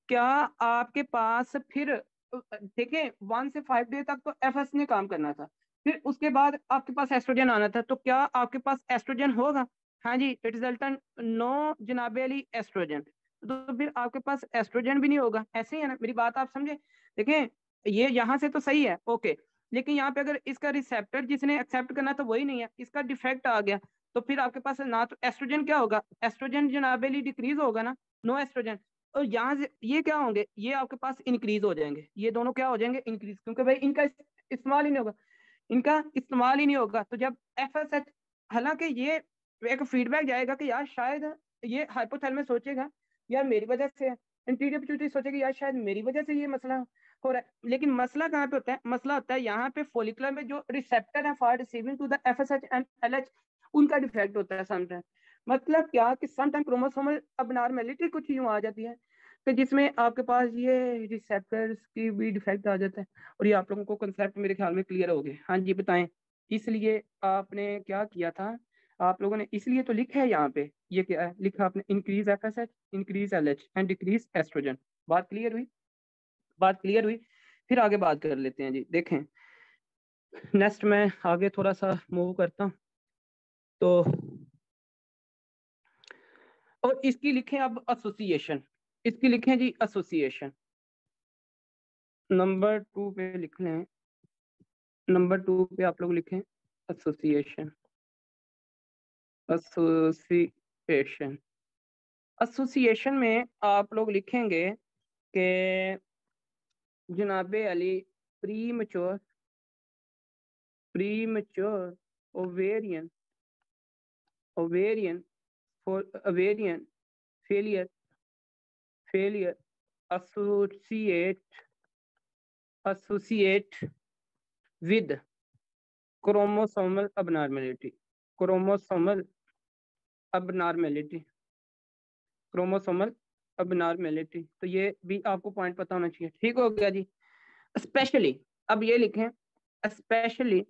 क्या आपके पास फिर, देखें 1 से 5 डे तक तो एफएस ने काम करना था, फिर उसके बाद आपके पास एस्ट्रोजन आना था, तो क्या आपके पास एस्ट्रोजन होगा? हाँ जी, रिजल्टेंट नो जनाबे अली एस्ट्रोजन। तो फिर आपके पास एस्ट्रोजन भी नहीं होगा, ऐसे ही है ना, मेरी बात आप समझे? देखें, ये यहाँ से तो सही है, ओके। लेकिन यहाँ पे अगर इसका रिसेप्टर जिसने एक्सेप्ट करना था वही नहीं है, इसका डिफेक्ट आ गया, तो फिर आपके पास ना तो एस्ट्रोजन, क्या होगा, एस्ट्रोजन जनाबे अली डिक्रीज होगा ना, नो एस्ट्रोजन। और यहाँ से ये क्या होंगे, ये आपके पास इंक्रीज हो जाएंगे, ये दोनों क्या हो जाएंगे, इंक्रीज, क्योंकि भाई इनका इस्तेमाल ही नहीं होगा, इनका इस्तेमाल ही नहीं होगा। तो जब एफएसएच, हालांकि ये एक फीडबैक जाएगा कि यार शायद ये हाइपोथैलेमस सोचेगा यार मेरी वजह से, इंटीरियर पिट्यूटरी सोचेगी यार शायद मेरी वजह से ये मसला हो रहा है। लेकिन मसला कहाँ पे होता है? मसला होता है यहाँ पे फोलिकुलर में जो रिसेप्टर है for receiving to the FSH and LH, उनका डिफेक्ट होता है समटाइम। मतलब क्या कि समटाइम क्रोमोसोमल अबनॉर्मेलिटी कुछ यूं आ जाती है कि जिसमें आपके पास ये रिसेप्टर्स की भी डिफेक्ट आ जाता है। और ये आप लोगों को कंसेप्ट मेरे ख्याल में क्लियर हो गए। हाँ जी बताएं, इसलिए आपने क्या किया था? आप लोगों ने इसलिए तो लिखा है यहाँ पे, ये क्या है लिखा आपने, increase FSH, increase LH and decrease oestrogen. बात क्लियर हुई? बात क्लियर हुई? फिर आगे बात कर लेते हैं जी। देखें, नेक्स्ट मैं आगे थोड़ा सा मूव करता हूँ। तो और इसकी लिखें अब एसोसिएशन, इसकी लिखें जी एसोसिएशन। नंबर 2 पे लिख लें, नंबर 2 पे आप लोग लिखें एसोसिएशन, एसोसिएशन। एसोसिएशन में आप लोग लिखेंगे कि जनाबे Ali pre mature, pre mature ovarian, ovarian for ovarian failure, failure associate, associate with chromosomal abnormality, chromosomal abnormality, chromosomal abnormality। तो ये भी आपको पॉइंट पता होना चाहिए। ठीक हो गया जी। स्पेशली, अब ये लिखें, specially,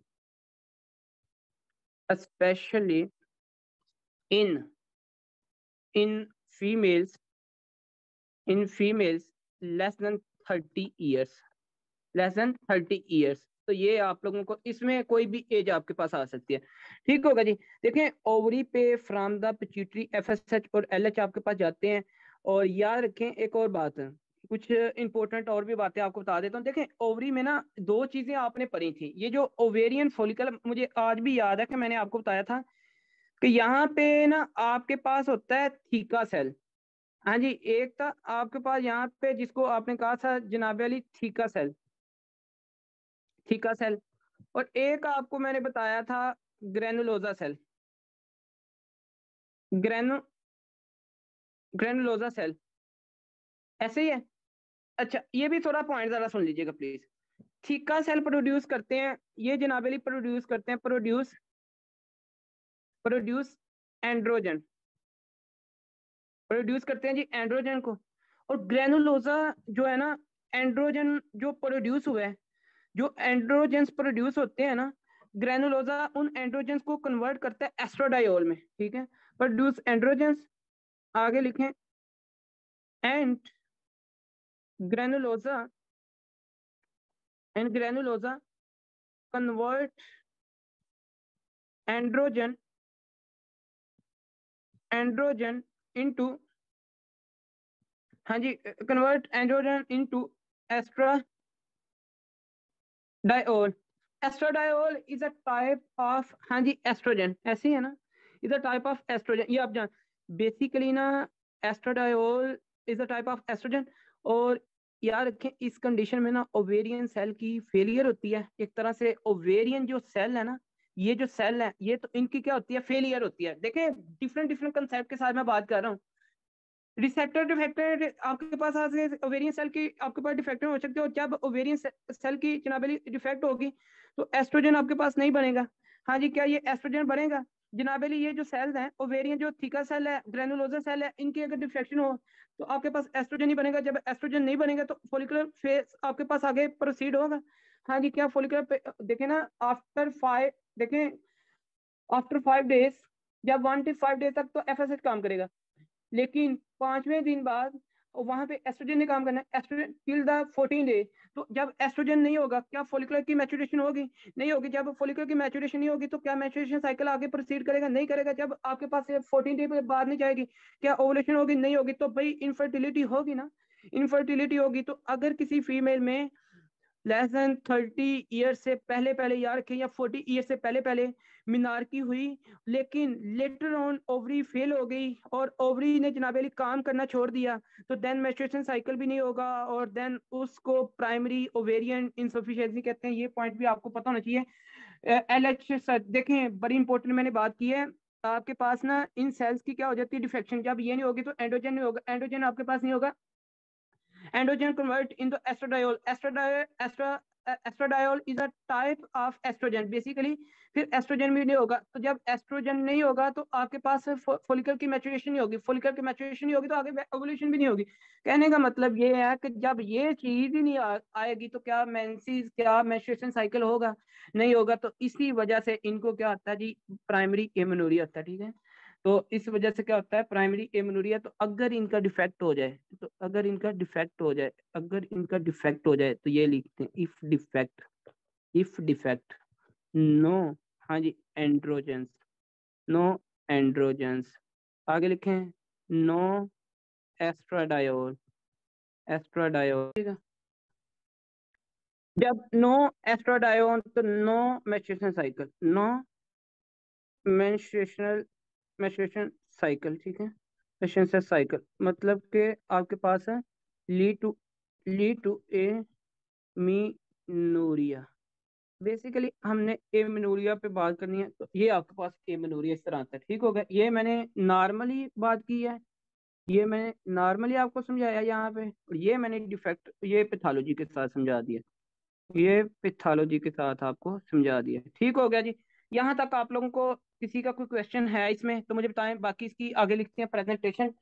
specially in, in females, in females less than 30 years, less than 30 years. तो ये आप लोगों को इसमें कोई भी एज आपके पास आ सकती है। ठीक होगा जी। देखें, ओवरी पे फ्रॉम द पिट्यूटरी एफएसएच और एलएच आपके पास जाते हैं। और याद रखें एक और बात, कुछ इंपॉर्टेंट और भी बातें आपको बता देता हूँ। देखें, ओवरी में ना दो चीजें आपने पढ़ी थी, ये जो ओवेरियन फॉलिकल, मुझे आज भी याद है कि मैंने आपको बताया था कि यहाँ पे ना आपके पास होता है थीका सेल। हाँ जी, एक था आपके पास यहाँ पे जिसको आपने कहा था जनाबे Ali theca cell, theca cell. और एक आपको मैंने बताया था ग्रेनुलोजा सेल, ग्रेनु ग्रेनुलोजा सेल, ऐसे ही है। अच्छा, ये भी थोड़ा पॉइंट जरा सुन लीजिएगा प्लीज। थीका सेल प्रोड्यूस करते हैं, ये जनाबेली प्रोड्यूस करते हैं, प्रोड्यूस प्रोड्यूस एंड्रोजन, प्रोड्यूस करते हैं जी एंड्रोजन को। और ग्रेनुलोजा जो है ना, एंड्रोजन जो प्रोड्यूस हुआ है, जो एंड्रोजेंस प्रोड्यूस होते हैं ना, ग्रेनुलोजा उन एंड्रोजेंस को कन्वर्ट करता है एस्ट्राडायोल में, ठीक है। प्रोड्यूस एंड्रोजेंस, आगे लिखें, and granulosa, and granulosa convert androgen, androgen into, हाँ जी, convert androgen into oestradiol. Oestradiol is a type of, हाँ जी, एस्ट्रोजन, ऐसे ही है ना, is a type of oestrogen, ये आप जान बेसिकली ना, oestradiol is a type of oestrogen. और याद रखें इस कंडीशन में ना ओवेरियन सेल की फेलियर होती है, एक तरह से ओवेरियन जो सेल है ना, ये जो सेल है ये तो इनकी क्या होती है, फेलियर होती है। देखें डिफरेंट डिफरेंट कंसेप्ट के साथ मैं बात कर रहा हूँ। रिसेप्टर डिफेक्टेड आपके पास ओवेरियन सेल की आपके पास डिफेक्टेड हो सकते हो, जब ओवेरियन सेल की जनाबली डिफेक्ट होगी तो एस्ट्रोजन आपके पास नहीं बनेगा। हाँ जी, क्या ये एस्ट्रोजन बनेगा जनाबली? ये जो सेल्स हैं ओवेरियन, जो थीका सेल है, ग्रेनुलोजा सेल है, इनकी अगर डिफेक्शन हो तो आपके पास एस्ट्रोजन ही बनेगा। जब एस्ट्रोजन नहीं बनेगा तो फॉलिकुलर फेज आपके पास आगे प्रोसीड होगा। हाँ जी, क्या फॉलिकुलर देखें ना, आफ्टर 5, देखें आफ्टर 5 डेज, जब 1 से 5 डेज तक तो एफएसएच काम करेगा, लेकिन 5वें दिन बाद वहां पे एस्ट्रोजन ने काम करना है, एस्ट्रोजन टिल द 14 डे। तो जब एस्ट्रोजन नहीं होगा क्या फॉलिकुलर की मैच्योरेशन होगी? नहीं होगी। जब फॉलिकुलर की मैच्योरेशन नहीं होगी तो क्या मैच्योरेशन साइकिल आगे प्रोसीड करेगा? नहीं करेगा। जब आपके पास 14 डे के बाद नहीं जाएगी, क्या ओवुलेशन होगी? नहीं होगी। तो भाई इनफर्टिलिटी होगी ना, इनफर्टिलिटी होगी। तो अगर किसी फीमेल में लेस देन 30 ईयर से पहले पहले, यार रखें, या 40 ईयर से पहले पहले मिनारकी हुई, लेकिन लेटर ऑन ओवरी फेल हो गई और ओवरी ने जनाबेली काम करना छोड़ दिया, तो देन मेंस्ट्रुएशन साइकिल भी नहीं होगा और देन उसको प्राइमरी ओवेरियन इनसफिशिएंसी कहते हैं। ये पॉइंट भी आपको पता होना चाहिए। एलएच देखें, बड़ी इंपॉर्टेंट मैंने बात की है। आपके पास ना इन सेल्स की क्या हो जाती है, डिफेक्शन। जब ये नहीं होगी तो एंड्रोजन नहीं होगा, एंड्रोजन आपके पास नहीं होगा, androgen convert into estradiol. Estradiol is a type of estrogen basically। फिर एस्ट्रोजन भी नहीं होगा, तो जब एस्ट्रोजन नहीं होगा तो आपके पास फोलिकल की मैच्योरेशन नहीं होगी, फोलिकल की मैच्योरेशन नहीं होगी तो आगे ओवुलेशन भी नहीं होगी। कहने का मतलब ये है कि जब ये चीज ही नहीं आएगी तो क्या मेंसेस, क्या मेंस्ट्रुएशन साइकिल होगा? नहीं होगा। तो इसी वजह से इनको क्या होता है जी, प्राइमरी एमेनोरिया होता है, ठीक है। तो इस वजह से क्या होता है, प्राइमरी एमेनोरिया। तो अगर इनका डिफेक्ट हो जाए, तो अगर इनका डिफेक्ट हो जाए, अगर इनका डिफेक्ट हो जाए तो ये लिखते हैं if defect, if defect no, हाँ जी, एंड्रोजेंस, नो एंड्रोजेंस, आगे लिखें नो एस्ट्राडायोल, एस्ट्राडायोल, ठीक है। जब नो एस्ट्राडायोल तो no menstruation cycle, no menstruational, menstruation cycle, ठीक है। मेंस्ट्रुएशन साइकिल मतलब कि आपके पास है lead to, lead to amenorrhoea. Basically हमने एमिनोरिया पे बात करनी है, तो ये आपके पास एमिनोरिया इस तरह आता है, ठीक हो गया। ये मैंने नॉर्मली बात की है, ये मैंने नॉर्मली आपको समझाया यहाँ पे, और ये मैंने डिफेक्ट, ये पैथोलॉजी के साथ समझा दिया, ये पैथोलॉजी के साथ आपको समझा दिया, ठीक हो गया जी। यहाँ तक आप लोगों को किसी का कोई क्वेश्चन है इसमें तो मुझे बताएं, बाकी इसकी आगे लिखते हैं प्रेजेंटेशन।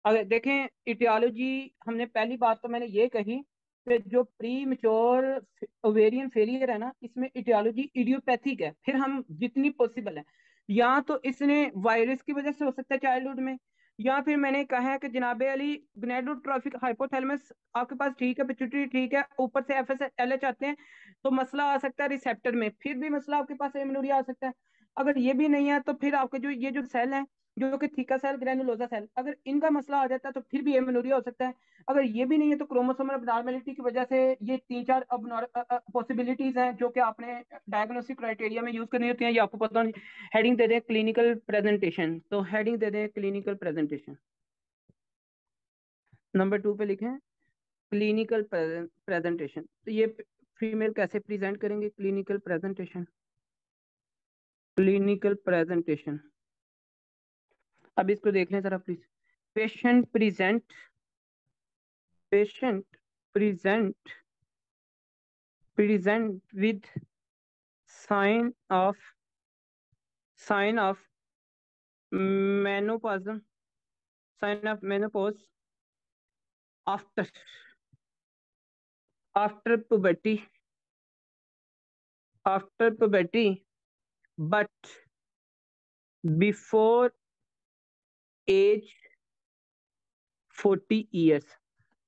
अगर देखें इटियोलॉजी, हमने पहली बात तो मैंने ये कही कि जो प्री मेच्योर ओवेरियन फेलियर है ना, इसमें इटियोलॉजी इडियोपैथिक है। फिर हम जितनी पॉसिबल है, या तो इसने वायरस की वजह से हो सकता है चाइल्डहुड में, या फिर मैंने कहा है कि जनाबे अली गनेडोट्रॉफिक हाइपोथैलेमस आपके पास ठीक है, पिट्यूटरी ठीक है, ऊपर से एफ एस एल एच आते हैं, तो मसला आ सकता है रिसेप्टर में, फिर भी मसला आपके पास एमिनोरिया आ सकता है। अगर ये भी नहीं है तो फिर आपके जो ये जो सेल है, जो कि थीका सेल, ग्रेनुलोजा सेल, अगर इनका मसला आ जाता है तो फिर भी एमेनोरिया हो सकता है। अगर ये भी नहीं है तो क्रोमोसोमल अबनॉर्मेलिटी की वजह से ये 3-4 पॉसिबिलिटीज हैं जो कि आपने डायग्नोस्टिक क्राइटेरिया में यूज करनी होती हैं, ये आपको पता नहीं। हेडिंग दे दें क्लिनिकल प्रेजेंटेशन, तो हेडिंग दे दें क्लिनिकल प्रेजेंटेशन, नंबर 2 पे लिखें क्लिनिकल प्रेजेंटेशन। तो ये फीमेल कैसे प्रेजेंट करेंगे, क्लिनिकल प्रेजेंटेशन, क्लिनिकल प्रेजेंटेशन। अब इसको देख लें जरा please. Patient present, patient present with sign of menopause, sign of menopause, after after puberty, after puberty but before age 40 years.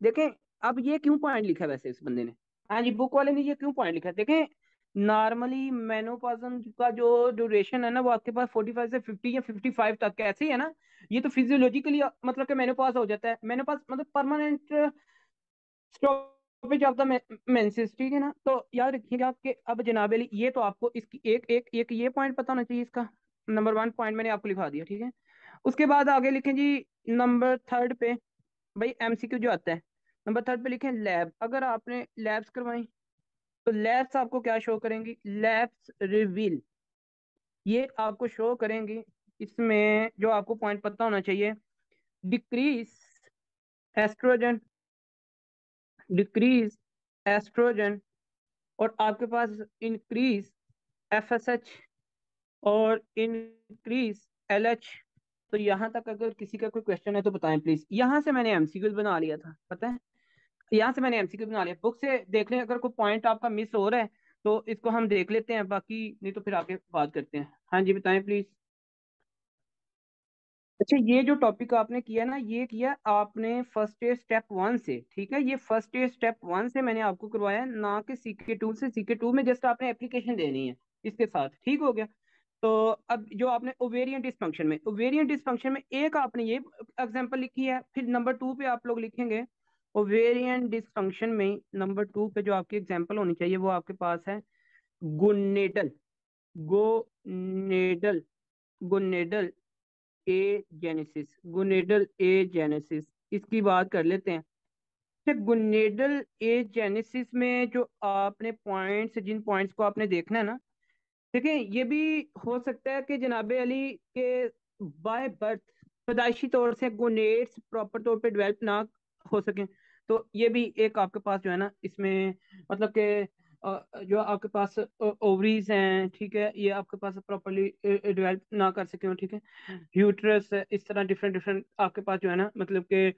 देखें, अब ये क्यों पॉइंट लिखा है वैसे इस बंदे ने, हाँ जी बुक वाले ने ये क्यों पॉइंट लिखा है, देखें नॉर्मली मेनोपॉजम का जो ड्यूरेशन है ना वो आपके पास 45 से 50 या 55 तक का ऐसे ही है ना। ये तो फिजियोलॉजिकली मतलब कि मेनोपॉज हो जाता है, मेनोपॉज मतलब permanent stoppage of the menses, ठीक है ना। तो याद रखिएगा कि अब जनाब अली ये तो आपको इसकी एक एक एक ये पॉइंट पता होना चाहिए, इसका नंबर 1 पॉइंट मैंने आपको लिखा दिया, ठीक है। उसके बाद आगे लिखें जी नंबर 3 पे, भाई एमसीक्यू जो आता है नंबर 3 पे लिखें लैब। अगर आपने लैब्स करवाई तो लैब्स आपको क्या शो करेंगी, लैब्स रिवील, ये आपको शो करेंगी। इसमें जो आपको पॉइंट पता होना चाहिए, डिक्रीज एस्ट्रोजन, डिक्रीज एस्ट्रोजन, और आपके पास इंक्रीज एफएसएच और इंक्रीज एलएच। तो यहाँ तक अगर किसी का कोई क्वेश्चन है तो बताएं प्लीज। यहाँ से मैंने एमसीक्यू बना लिया था, पता है, यहाँ से मैंने एमसीक्यू बना लिया। बुक से देख लें, अगर कोई पॉइंट आपका मिस हो रहा है तो इसको हम देख लेते हैं, बाकी नहीं तो फिर आगे बात करते हैं। हाँ जी बताएं प्लीज। अच्छा, ये जो टॉपिक आपने किया ना, ये किया आपने फर्स्ट ईयर स्टेप 1 से, ठीक है। ये फर्स्ट ईयर स्टेप 1 से मैंने आपको करवाया, ना कि सीके 2 से। सीके 2 में जस्ट आपने एप्लीकेशन देनी है इसके साथ, ठीक हो गया। तो अब जो आपने ओवेरियन डिसफंक्शन में, ओवेरियन डिसफंक्शन में एक आपने ये एग्जांपल लिखी है, फिर नंबर 2 पे आप लोग लिखेंगे ओवेरियन डिसफंक्शन में नंबर 2 पे जो आपकी एग्जांपल होनी चाहिए वो आपके पास है गोनेडल, गोनेडल, गोनेडल ए जेनेसिस, गुनेडल ए जेनेसिस। इसकी बात कर लेते हैं। अच्छा, गुनेडल ए जेनेसिस में जो आपने पॉइंट्स, जिन पॉइंट्स को आपने देखना है ना, देखिए ये भी हो सकता है कि जनाबे अली के बाय बर्थ, पैदाइशी तौर से गोनेड्स प्रॉपर तौर पे डेवलप ना हो सके। तो ये भी एक आपके पास जो है ना इसमें, मतलब कि जो आपके पास ओवरीज हैं, ठीक है, ये आपके पास प्रॉपरली डेवलप ना कर सके हो, ठीक है। यूट्रस, इस तरह डिफरेंट डिफरेंट आपके पास जो है ना, मतलब कि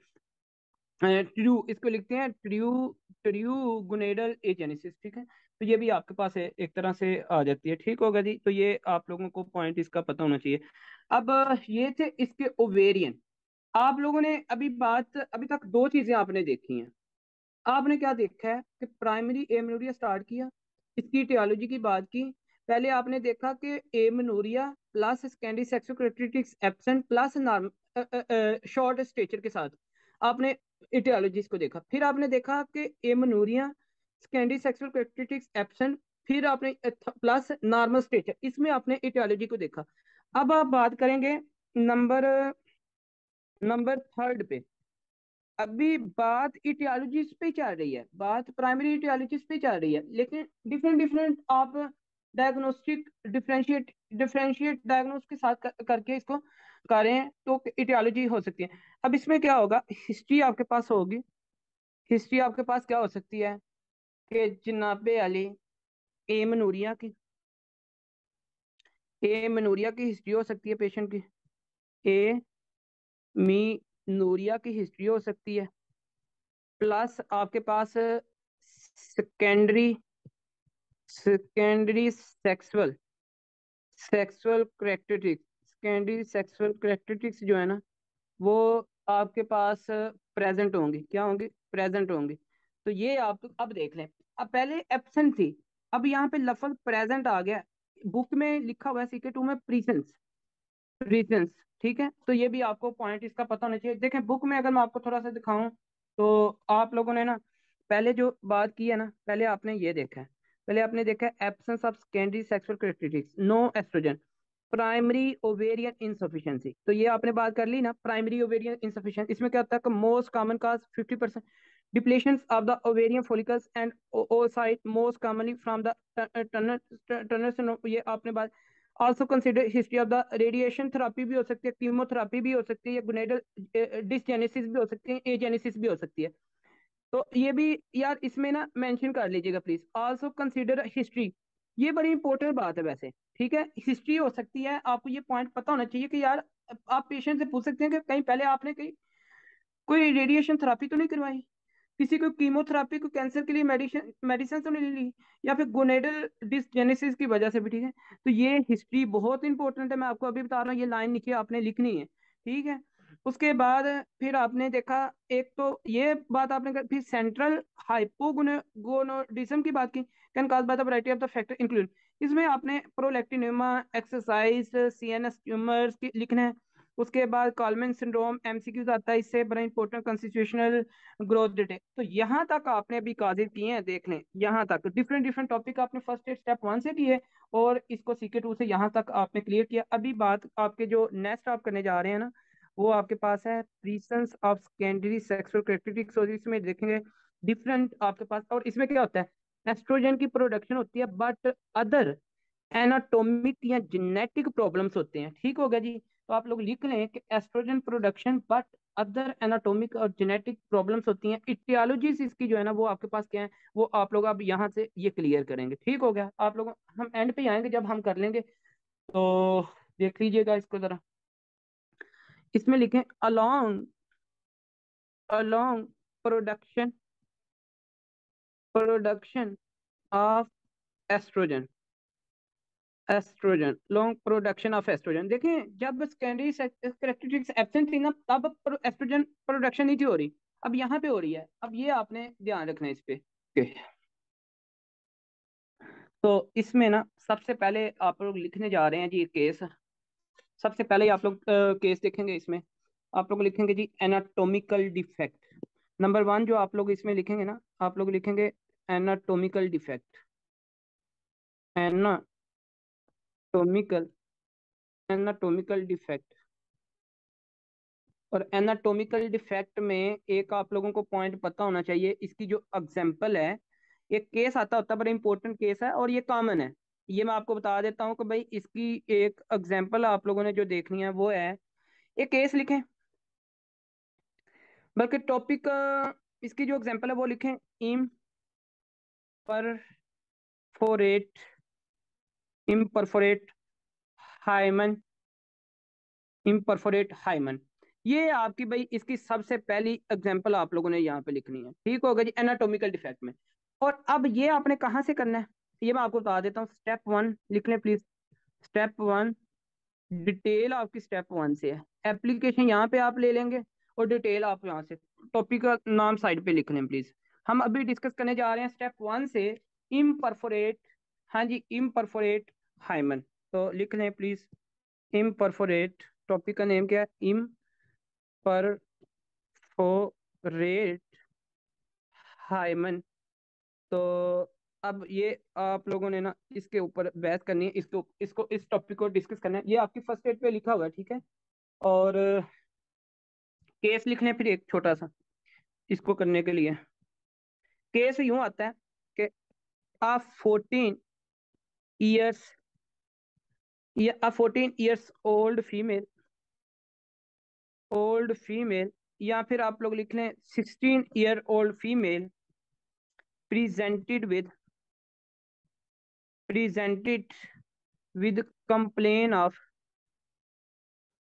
ट्रू, इसको लिखते हैं ट्रू, ट्रू गुनेडल एजेनेसिस, ठीक है। तो ये भी आपके पास है, एक तरह से आ जाती है, ठीक होगा जी। तो ये आप लोगों को पॉइंट इसका पता होना चाहिए। अब ये थे इसके ओवेरियन। आप लोगों ने अभी तक दो चीजें आपने देखी हैं। आपने क्या देखा है कि प्राइमरी एमनोरिया स्टार्ट किया, इसकी टियोलॉजी की बात की। पहले आपने देखा कि amenorrhoea plus secondary sexual characteristics absent plus norm short stature के साथ आपने टियोलॉजीज को देखा। फिर आपने देखा कि amenorrhoea secondary sexual characteristics absent, फिर आपने प्लस नॉर्मल स्टेचर, इसमें आपने टियोलॉजी को देखा। अब आप बात करेंगे नंबर नंबर 3 पे। अभी बात इटियोलॉजिस्ट पे चल रही है, बात प्राइमरी इटियोलॉजिस्ट पे चल रही है, लेकिन डिफरेंट डिफरेंट आप डायग्नोस्टिक डिफरेंशिएट डिफरेंशिएट डायग्नोस के साथ करके इसको करें तो इटियोलॉजी हो सकती है। अब इसमें क्या होगा, हिस्ट्री आपके पास होगी। हिस्ट्री आपके पास क्या हो सकती है कि जनाबे अली ए मनूरिया की, ए मनूरिया की हिस्ट्री हो सकती है पेशेंट की, ए मी नूरिया की हिस्ट्री हो सकती है, प्लस आपके पास secondary secondary sexual sexual characteristics, secondary sexual characteristics जो है ना वो आपके पास प्रेजेंट होंगी, क्या होंगी, प्रेजेंट होंगी। तो ये आप तो अब देख लें। अब पहले एब्सेंट थी, अब यहाँ पे लफज प्रेजेंट आ गया। बुक में लिखा हुआ है सीके 2 में प्रीसेंस, रीजंस, ठीक है। तो ये भी आपको पॉइंट इसका पता होना चाहिए। देखें बुक में अगर मैं आपको थोड़ा सा दिखाऊं तो आप लोगों ने ना पहले जो बात की है ना, पहले आपने ये देखा है, पहले आपने देखा है absence of secondary sexual characteristics, no oestrogen, primary ovarian insufficiency. तो ये आपने बात कर ली ना, प्राइमरी ओवेरियन इनसफिशिएंसी। इसमें क्या होता है कि most common cause 50% depletion of the ovarian follicles and oocyte most commonly from the Turner, ये आपने बात। Also consider history of the radiation therapy भी हो सकती है, कीमोथेरापी भी हो सकती है, या गुनेडल डिसजेनेसिस भी हो सकती है, एजेनेसिस भी हो सकती है। तो ये भी यार इसमें ना मेंशन कर लीजिएगा प्लीज। ऑल्सो कंसिडर हिस्ट्री, ये बड़ी इंपॉर्टेंट बात है वैसे, ठीक है। हिस्ट्री हो सकती है, आपको ये पॉइंट पता होना चाहिए कि यार आप पेशेंट से पूछ सकते हैं कि कहीं पहले आपने कहीं कोई रेडिएशन थेरापी तो नहीं करवाई, किसी को कीमोथेरापी को कैंसर के लिए मेडिसिन मेडिसिन तो नहीं ली, या फिर गोनेडल डिसजेनेसिस की वजह से भी, ठीक है। तो ये हिस्ट्री बहुत इंपॉर्टेंट है, मैं आपको अभी बता रहा हूँ, ये लाइन लिखी है, आपने लिखनी है, ठीक है। उसके बाद फिर आपने देखा, एक तो ये बात आपने कर, फिर सेंट्रल हाइपोगोनाडिज्म की बात की, can cause by the variety of the factor include, इसमें आपने प्रोलैक्टिनिमा, एक्सरसाइज, सीएनएस ट्यूमर्स की लिखना है। उसके बाद कॉलमैन सिंड्रोम एमसीक्यूज आता है, इससे बड़ा इंपॉर्टेंट कॉन्स्टिट्यूशनल ग्रोथ डिटेल। तो यहाँ तक आपने अभी काजिर किए हैं, देख लें, यहाँ तक डिफरेंट डिफरेंट टॉपिक आपने फर्स्ट एड स्टेप 1 से किए, और इसको सीके 2 से यहाँ तक आपने क्लियर किया। अभी बात आपके जो नेक्स्ट आप करने जा रहे हैं ना, वो आपके पास है प्रीसेंस ऑफ सेकेंडरी सेक्सुअल कैरेक्टरिस्टिक्स, और इसमें देखेंगे डिफरेंट आपके पास, और इसमें क्या होता है, एस्ट्रोजन की प्रोडक्शन होती है, बट अदर एनाटॉमिक या जेनेटिक प्रॉब्लम्स होते हैं, ठीक हो गया जी। तो आप लोग लिख लें कि oestrogen production but other anatomic और जेनेटिक प्रॉब्लम्स होती हैं। इटियोलॉजीज इसकी जो है ना, वो आपके पास क्या है, वो आप लोग अब यहाँ से ये क्लियर करेंगे, ठीक हो गया। आप लोग हम एंड पे आएंगे जब हम कर लेंगे, तो देख लीजिएगा इसको जरा। इसमें लिखें along along production production of oestrogen, oestrogen, long production of oestrogen. देखें, जब सेकेंडरी कैरेक्टरिस्टिक्स एब्सेंट थी ना, तब एस्ट्रोजन प्रोडक्शन नहीं थी हो रही, अब यहाँ पे हो रही है। अब ये आपने ध्यान रखना है इस पे। okay। तो इसमें ना सबसे पहले आप लोग लिखने जा रहे हैं जी केस। सबसे पहले आप लोग केस लिखेंगे, इसमें आप लोग लिखेंगे जी एनाटॉमिकल डिफेक्ट। नंबर 1 जो आप लोग इसमें लिखेंगे ना, आप लोग लिखेंगे anatomical defect, anatomical anatomical defect. और एनाटॉमिकल डिफेक्ट में एक आप लोगों को पॉइंट पता होना चाहिए, इसकी जो एग्जांपल है, एक केस आता होता है, बड़ा इंपॉर्टेंट केस है और ये कॉमन है। ये मैं आपको बता देता हूँ कि भाई इसकी एक एग्जांपल आप लोगों ने जो देखनी है वो है, एक केस लिखें, बल्कि टॉपिक, इसकी जो एग्जांपल है वो लिखें, imperforate imperforate hymen, imperforate hymen. ये आपकी भाई इसकी सबसे पहली एग्जांपल आप लोगों ने यहाँ पे लिखनी है, ठीक होगा जी, एनाटॉमिकल डिफेक्ट में। और अब ये आपने कहाँ से करना है, ये मैं आपको बता देता हूँ। स्टेप 1 लिख लें प्लीज। स्टेप 1, डिटेल आपकी स्टेप 1 से है, एप्लीकेशन यहाँ पे आप ले लेंगे, और डिटेल आप यहाँ से, टॉपिक का नाम साइड पे लिख लें प्लीज। हम अभी डिस्कस करने जा रहे हैं स्टेप 1 से इम्परफोरेट, हाँ जी, इम्परफोरेट हाइमन। तो लिख लें प्लीज, इम्परफोरेट, टॉपिक का नेम क्या है, इम्परफोरेट हाइमन। तो अब ये आप लोगों ने ना इसके ऊपर बहस करनी है, इसको इस टॉपिक को डिस्कस करना है, ये आपकी फर्स्ट पेज पे लिखा हुआ है, ठीक है। और केस लिख लें फिर एक छोटा सा इसको करने के लिए। केस यूं आता है कि आप 14 ईयर्स, या 14 ईयर्स ओल्ड फीमेल, या फिर आप लोग लिख लें 16 year old female, presented with presented with complain of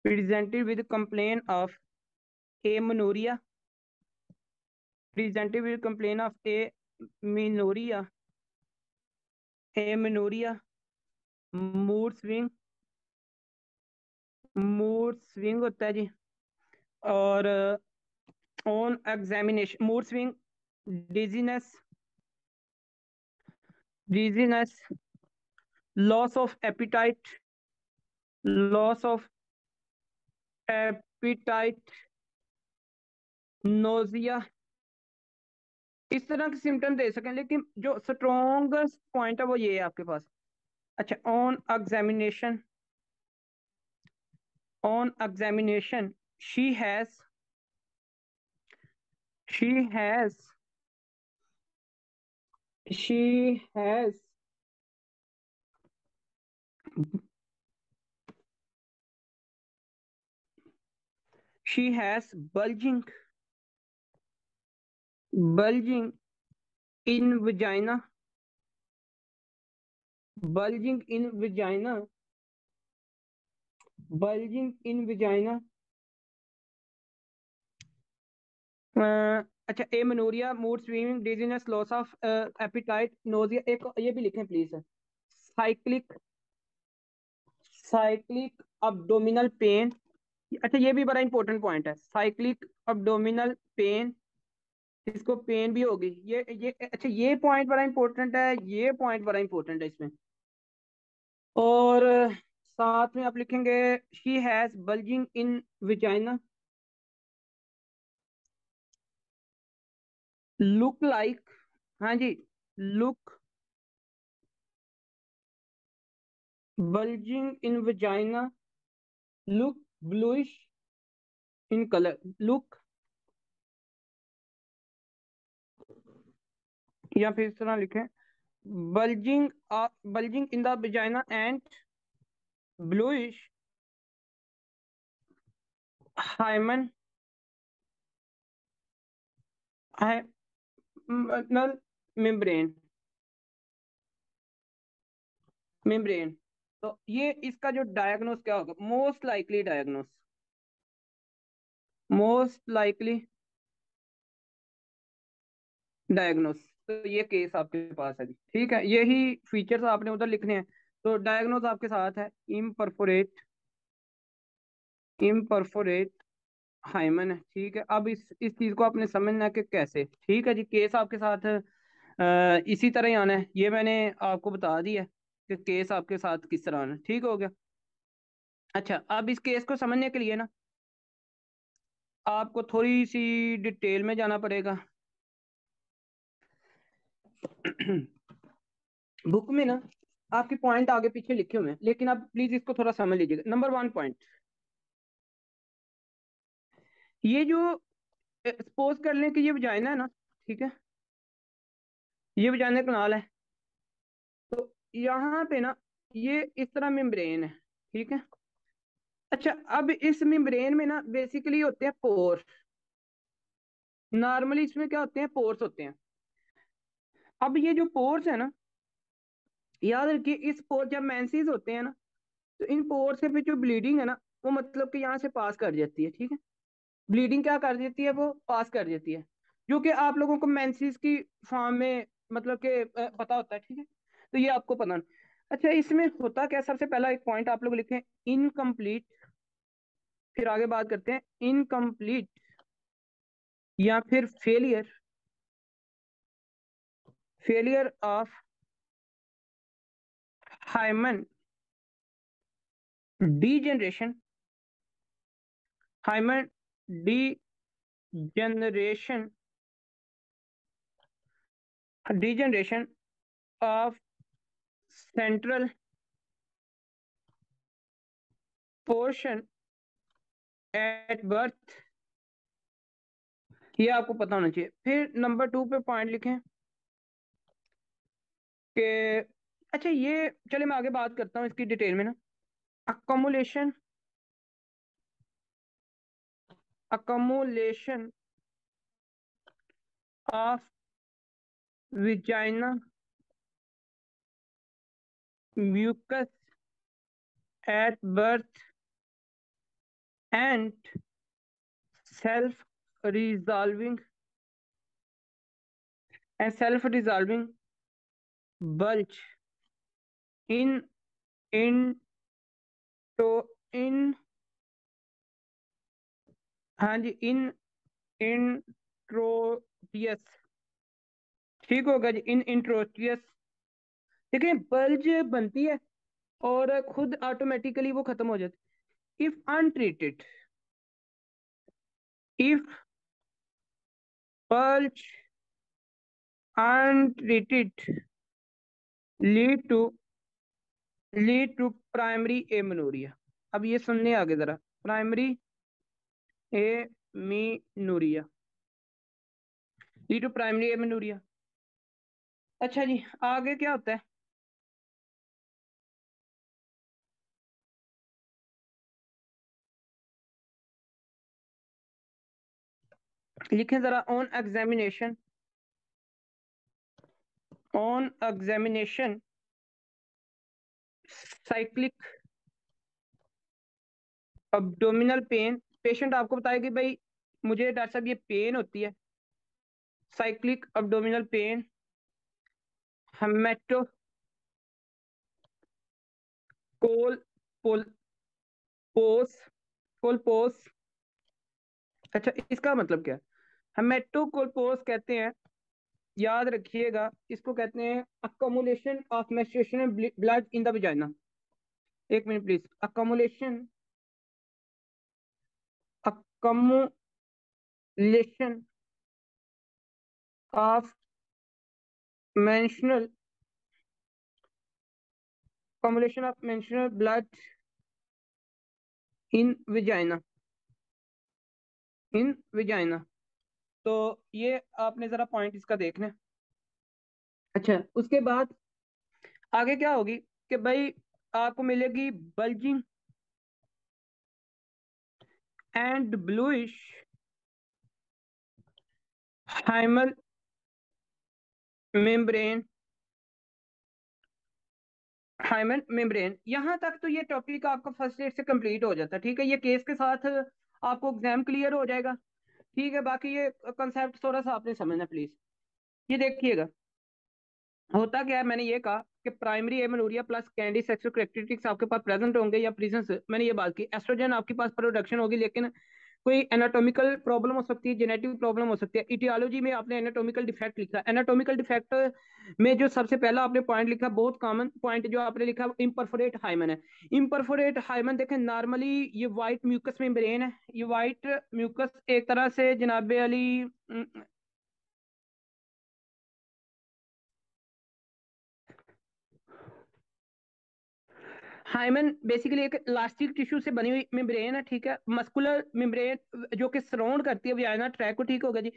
presented with complaint of amenorrhea, presented with complaint of amenorrhea, amenorrhea, mood swing, mood swing होता है जी। और on examination mood swing, dizziness, dizziness, loss of appetite, loss of appetite, nausea, इस तरह के symptom दे सकें, लेकिन जो strongest point है वो ये है आपके पास। अच्छा, on examination she has she has she has she has bulging in vagina, bulging in vagina, bulging in vagina, अच्छा amenorrhoea, mood swinging, dizziness, loss of appetite, nausea. एक ये भी लिखें please. Cyclic, cyclic abdominal pain. अच्छा ये भी बड़ा important point है, साइक्लिक abdominal पेन, इसको पेन भी होगी ये अच्छा ये पॉइंट बड़ा इंपॉर्टेंट है, ये पॉइंट बड़ा इंपॉर्टेंट है इसमें। और साथ में आप लिखेंगे she has bulging in vagina, look like, हाँ जी, look bulging in vagina, look bluish in colour, look, या फिर इस तरह लिखें bulging, bulging in the vagina and bluish hymen, hymenal membrane, membrane. तो ये इसका जो डायग्नोस क्या होगा, most likely diagnose, most likely diagnose. तो ये केस आपके पास है जी, ठीक है, यही फीचर्स आपने उधर लिखने हैं। तो डायग्नोस आपके साथ है इम्परफोरेट, इम्परफोरेट हाइमन है, ठीक है। अब इस चीज को आपने समझना है कि कैसे, ठीक है जी। केस आपके साथ इसी तरह ही आना है, ये मैंने आपको बता दिया है कि केस आपके साथ किस तरह आना है, ठीक हो गया। अच्छा अब इस केस को समझने के लिए ना आपको थोड़ी सी डिटेल में जाना पड़ेगा। बुक में ना आपके पॉइंट आगे पीछे लिखे हुए हैं, लेकिन आप प्लीज इसको थोड़ा समझ लीजिएगा। नंबर वन पॉइंट, ये जो सपोज कर लें कि ये वजाइना है ना, ठीक है, ये वजाइना कनाल है, तो यहाँ पे ना ये इस तरह मेम्ब्रेन है, ठीक है। अच्छा अब इस मेम्ब्रेन में ना बेसिकली होते हैं पोर, नॉर्मली इसमें क्या होते हैं, पोर्स होते हैं। अब ये जो पोर्स है ना, याद रखिए इस पोर जब मेंसेस होते हैं ना, तो इन पोर से फिर जो ब्लीडिंग है ना, वो मतलब कि यहाँ से पास कर जाती है, ठीक है। ब्लीडिंग क्या कर देती है, वो पास कर देती है, जो कि आप लोगों को मेंसेस की फॉर्म में मतलब कि पता होता है, ठीक है। तो ये आपको पता नहीं। अच्छा इसमें होता क्या, सबसे पहला एक पॉइंट आप लोग लिखें इनकम्प्लीट, फिर आगे बात करते हैं इनकम्प्लीट या फिर failure, failure of hymen degeneration, hymen degeneration, degeneration of central portion at birth, ये आपको पता होना चाहिए। फिर नंबर टू पे पॉइंट लिखें कि अच्छा ये चले मैं आगे बात करता हूँ इसकी डिटेल में ना, accumulation, accumulation of vagina mucus at birth and self resolving, and self resolving bulge in तो इन, हाँ जी, इन इंट्रोटियस, ठीक होगा जी, इन इंट्रोटियस। देखिए बल्ज बनती है और खुद ऑटोमेटिकली वो खत्म हो जाती है if untreated, if bulge untreated lead to, lead to primary amenorrhoea. अब ये सुनने आगे जरा, primary amenorrhoea, lead to primary amenorrhoea. अच्छा जी आगे क्या होता है, लिखें जरा, on examination, on examination cyclic abdominal pain, patient आपको बताया कि भाई मुझे डॉक्टर साहब ये पेन होती है, साइक्लिक अब्डोमिनल पेन, हेमेटो कोल पोल पोस कोलपोस। अच्छा, इसका मतलब क्या है? हेमेटोकोलपोस कहते हैं, याद रखिएगा, इसको कहते हैं accumulation of menstruation blood in the vagina. एक minute please. Accumulation accumulation of menstrual accumulation of menstrual blood in vagina, in vagina. तो ये आपने जरा पॉइंट इसका देखना है। अच्छा, उसके बाद आगे क्या होगी कि भाई आपको मिलेगी bulging and bluish hymenal membrane, hymen membrane. यहां तक तो ये टॉपिक आपका फर्स्ट एड से कंप्लीट हो जाता है, ठीक है, ये केस के साथ आपको एग्जाम क्लियर हो जाएगा। ठीक है, बाकी ये कंसेप्ट थोड़ा सा आपने समझना प्लीज। ये देखिएगा, होता क्या है, मैंने ये कहा कि primary amenorrhoea plus candy sexual characteristics आपके पास प्रेजेंट होंगे या प्रेजेंस, मैंने ये बात की, एस्ट्रोजन आपके पास प्रोडक्शन होगी, लेकिन कोई एनाटॉमिकल प्रॉब्लम हो सकती है, जेनेटिक प्रॉब्लम हो सकती है। इटियोलॉजी में आपने एनाटॉमिकल डिफेक्ट लिखा, एनाटॉमिकल डिफेक्ट में जो सबसे पहला आपने पॉइंट लिखा, बहुत कॉमन पॉइंट जो आपने लिखा, इम्परफोरेट हाइमन है। इम्परफोरेट हाइमन देखें, नॉर्मली ये वाइट म्यूकस मेम्ब्रेन है, ये वाइट म्यूकस एक तरह से जनाबे अली हाइमन बेसिकली एक इलास्टिक टिश्यू से बनी हुई मेम्ब्रेन है, ठीक है, मस्कुलर मेम्ब्रेन जो कि सराउंड करती है वाजाइना ट्रैक को, ठीक होगा जी।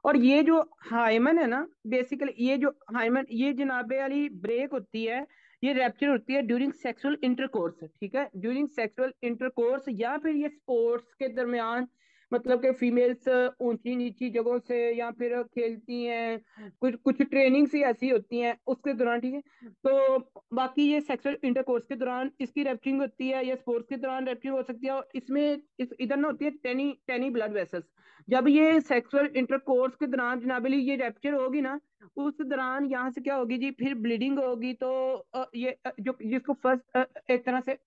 और ये जो हाइमन है ना, बेसिकली ये जो हाइमन, ये जनाबे वाली ब्रेक होती है, ये रैप्चर होती है ड्यूरिंग सेक्सुअल इंटरकोर्स, ठीक है, ड्यूरिंग सेक्सुअल इंटरकोर्स, या फिर ये स्पोर्ट्स के दरमियान, मतलब कि फीमेल्स ऊंची नीची जगहों से या फिर खेलती हैं, कुछ कुछ ट्रेनिंग सी ऐसी होती हैं उसके दौरान, ठीक है। तो बाकी ये सेक्सुअल इंटरकोर्स के दौरान इसकी रैप्चरिंग होती है, या स्पोर्ट्स के दौरान रैप्चरिंग हो सकती है, और इसमें इधर ना होती है टेनी टेनी ब्लड वेसल्स। जब ये सेक्सुअल इंटरकोर्स के दौरान जनाबली ये रैप्चर होगी ना, उस दौरान यहाँ से क्या होगी जी, फिर ब्लीडिंग होगी। तो जो जिसको फर्स्ट एक तरह से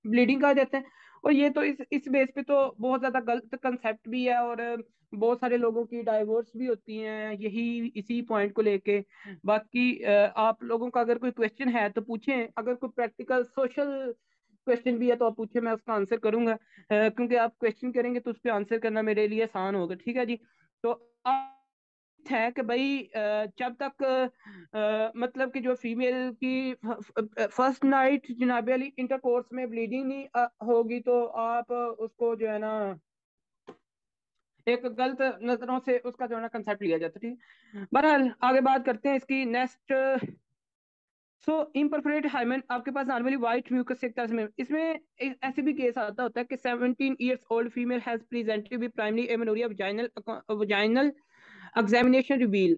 ब्लीडिंग कहा जाता है। और ये तो इस बेस पे तो बहुत ज्यादा गलत कंसेप्ट भी है, और बहुत सारे लोगों की डाइवोर्स भी होती हैं यही इसी पॉइंट को लेके। बाकी आप लोगों का अगर कोई क्वेश्चन है तो पूछें, अगर कोई प्रैक्टिकल सोशल क्वेश्चन भी है तो आप पूछे, मैं उसका आंसर करूंगा, क्योंकि आप क्वेश्चन करेंगे तो उस पर आंसर करना मेरे लिए आसान होगा, ठीक है जी। तो आप है कि भाई जब तक मतलब कि जो फीमेल की फर्स्ट नाइट जनाबे अली इंटरकोर्स में ब्लीडिंग नहीं होगी, तो आप उसको जो है ना एक गलत नजरों से उसका जो है ना कंसेप्ट लिया जाता है, ठीक है। बहरहाल आगे बात करते हैं इसकी नेक्स्ट। सो इम्परफोरेट हाइमन आपके पास नॉर्मली व्हाइट म्यूकस एक तरह से, इसमें ऐसे भी केस आता होता है कि 17 years old female has presented with primary amenorrhoea vaginal examination reveal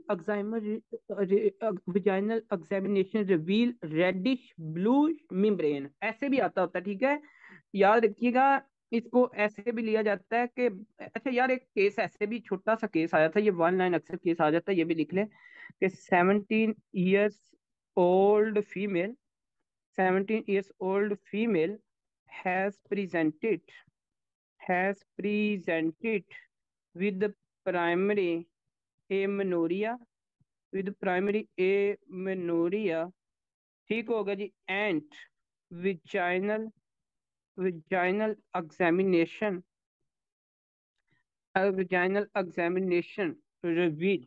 vaginal examination reveal reddish blue membrane, ऐसे भी आता होता है, ठीक है, याद रखिएगा। इसको ऐसे भी लिया जाता है कि अच्छा यार, एक केस ऐसे भी छोटा सा केस आया था, ये 1 लाइन अक्सर केस आ जाता है, ये भी लिख लें कि 17 years old female 17 years old female has presented has presented with the primary amenorrhea with primary amenorrhea, ठीक होगा जी, and vaginal vaginal examination vaginal examination reveal,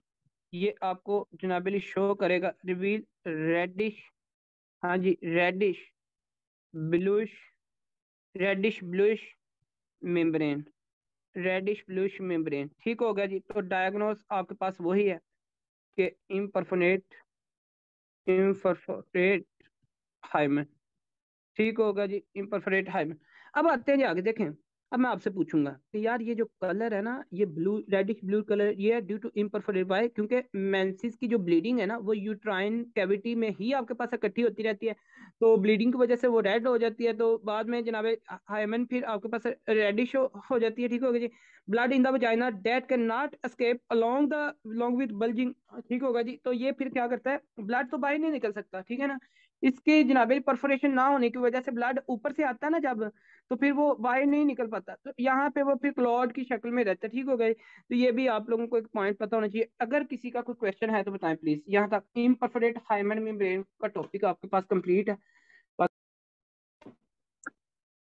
ये आपको जनाबली शो करेगा, रिवील रेडिश, हाँ जी, bluish reddish bluish membrane, reddish bluish membrane, ठीक होगा जी। तो डायग्नोस आपके पास वही है कि इम्परफोरेट हाइमन, ठीक होगा जी, इम्परफोरेट हाइमन। अब आते हैं जी आगे, देखें अब मैं आपसे पूछूंगा कि यार ये जो कलर है ना, ये ब्लू रेडिश ब्लू कलर, ये है ड्यू टू इम्परफोरेट बाय, क्योंकि मेंसेस की जो ब्लीडिंग है ना वो यूट्राइन कैविटी में ही आपके पास इकट्ठी होती रहती है, तो ब्लीडिंग की वजह से वो रेड हो जाती है, तो बाद में जनाब हाइमन फिर आपके पास रेडिश हो जाती है। ठीक होगा जी। Blood in the vagina that can not escape along with bulging. ठीक होगा जी। तो ये फिर क्या करता है, ब्लड तो बाहर नहीं निकल सकता, ठीक है ना, इसके जनाबे परफोरेशन ना होने की वजह से ब्लड ऊपर से आता है ना जब, तो फिर वो बाहर नहीं निकल पाता, तो यहाँ पे वो फिर क्लॉट की शक्ल में रहता है। ठीक हो गए। तो ये भी आप लोगों को एक पॉइंट पता होना चाहिए। अगर किसी का कोई क्वेश्चन है तो बताएं प्लीज। यहाँ तक इम्परफोरेट हाइमन मेम्ब्रेन का टॉपिक आपके पास कंप्लीट है।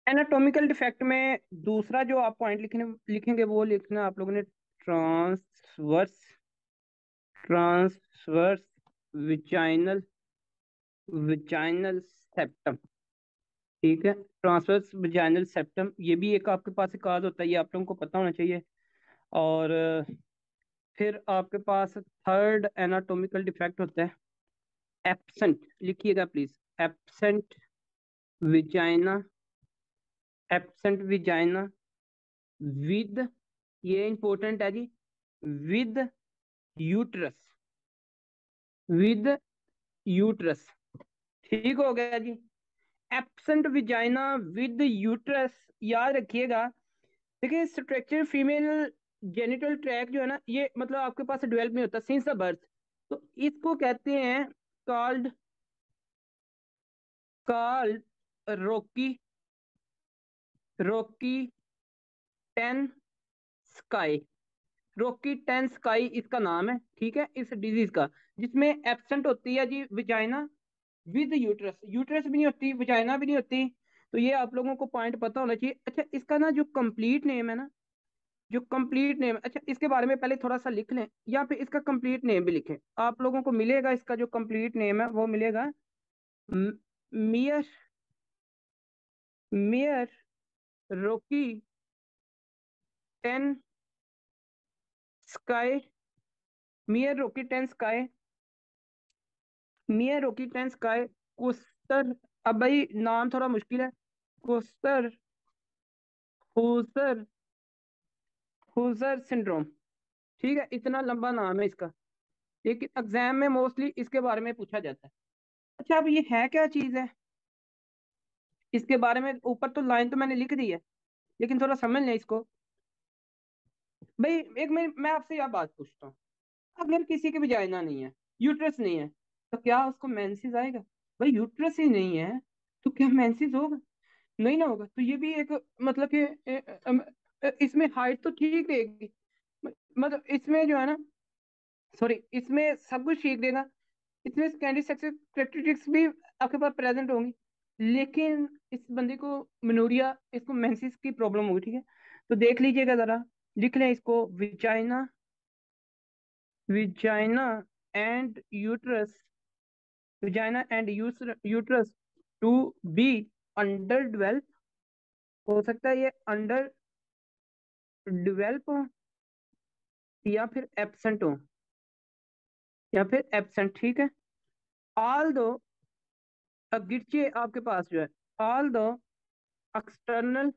एनाटॉमिकल डिफेक्ट में दूसरा जो आप पॉइंट लिखेंगे वो लिखना आप लोगों ने transverse transverse vaginal vaginal septum. ठीक है, ट्रांसवर्स विजाइनल सेप्टम, ये भी एक आपके पास एक काज होता है, ये आप लोगों को पता होना चाहिए। और फिर आपके पास थर्ड एनाटॉमिकल डिफेक्ट होता है एब्सेंट। लिखिएगा please, absent vagina, absent vagina with, ये इंपॉर्टेंट है जी, विद यूट्रस, विद यूट्रस। ठीक हो गया जी। एब्सेंट विजाइना विद यूट्रस, याद रखिएगा। देखिए स्ट्रक्चर फीमेल जेनिटल ट्रैक जो है ना, ये मतलब आपके पास डेवलप नहीं होता सिंस द बर्थ, तो इसको कहते हैं कॉल्ड कॉल्ड रोकी रोकी टेन स्काई। रोकी टेन स्काई इसका नाम है, ठीक है, इस डिजीज का, जिसमें एब्सेंट होती है जी विजाइना विद यूट्रस, यूट्रस भी नहीं होती, विजाइना भी नहीं होती। तो ये आप लोगों को पॉइंट पता होना चाहिए। अच्छा, इसका ना जो कंप्लीट नेम है ना, जो कंप्लीट नेम, अच्छा इसके बारे में पहले थोड़ा सा लिख लें, या फिर इसका कंप्लीट नेम भी लिखें। आप लोगों को मिलेगा इसका जो कंप्लीट नेम है वो मिलेगा मियर मियर रोकी टेन स्काई, मियर रोकी टेन स्काई, मियर रोकी टेन स्काई कुस्तर। अब भाई नाम थोड़ा मुश्किल है, कुस्तर हुजर हुजर सिंड्रोम। ठीक है, इतना लंबा नाम है इसका, लेकिन एग्जाम में मोस्टली इसके बारे में पूछा जाता है। अच्छा, अब ये है क्या चीज है, इसके बारे में ऊपर तो लाइन तो मैंने लिख दी है, लेकिन थोड़ा समझ लें इसको। भाई एक मैं आपसे यह बात पूछता हूँ, अगर किसी की वजाइना नहीं है, यूट्रस नहीं है, तो क्या उसको मेंसेस आएगा? भाई यूट्रस ही नहीं है तो क्या मेंसेस होगा? नहीं ना होगा। तो ये भी एक मतलब कि इसमें हाइट तो ठीक रहेगी, मतलब इसमें जो है ना, सॉरी, इसमें सब कुछ ठीक देगा, इसमें सेकेंडरी सेक्सुअल कैरेक्टरिस्टिक्स भी आपके पास प्रेजेंट होंगी, लेकिन इस बंदे को मेनोरिया, इसको मेंसेस की प्रॉब्लम होगी। ठीक है, तो देख लीजिएगा जरा, लिख लें इसको, vagina vagina and uterus, vagina and uterus to be under develop, हो सकता है ये अंडर डेवलप हो, या फिर एब्सेंट हो, या फिर एब्सेंट। ठीक है, ऑल दो, अब गिरचे आपके पास जो है, ऑल दो external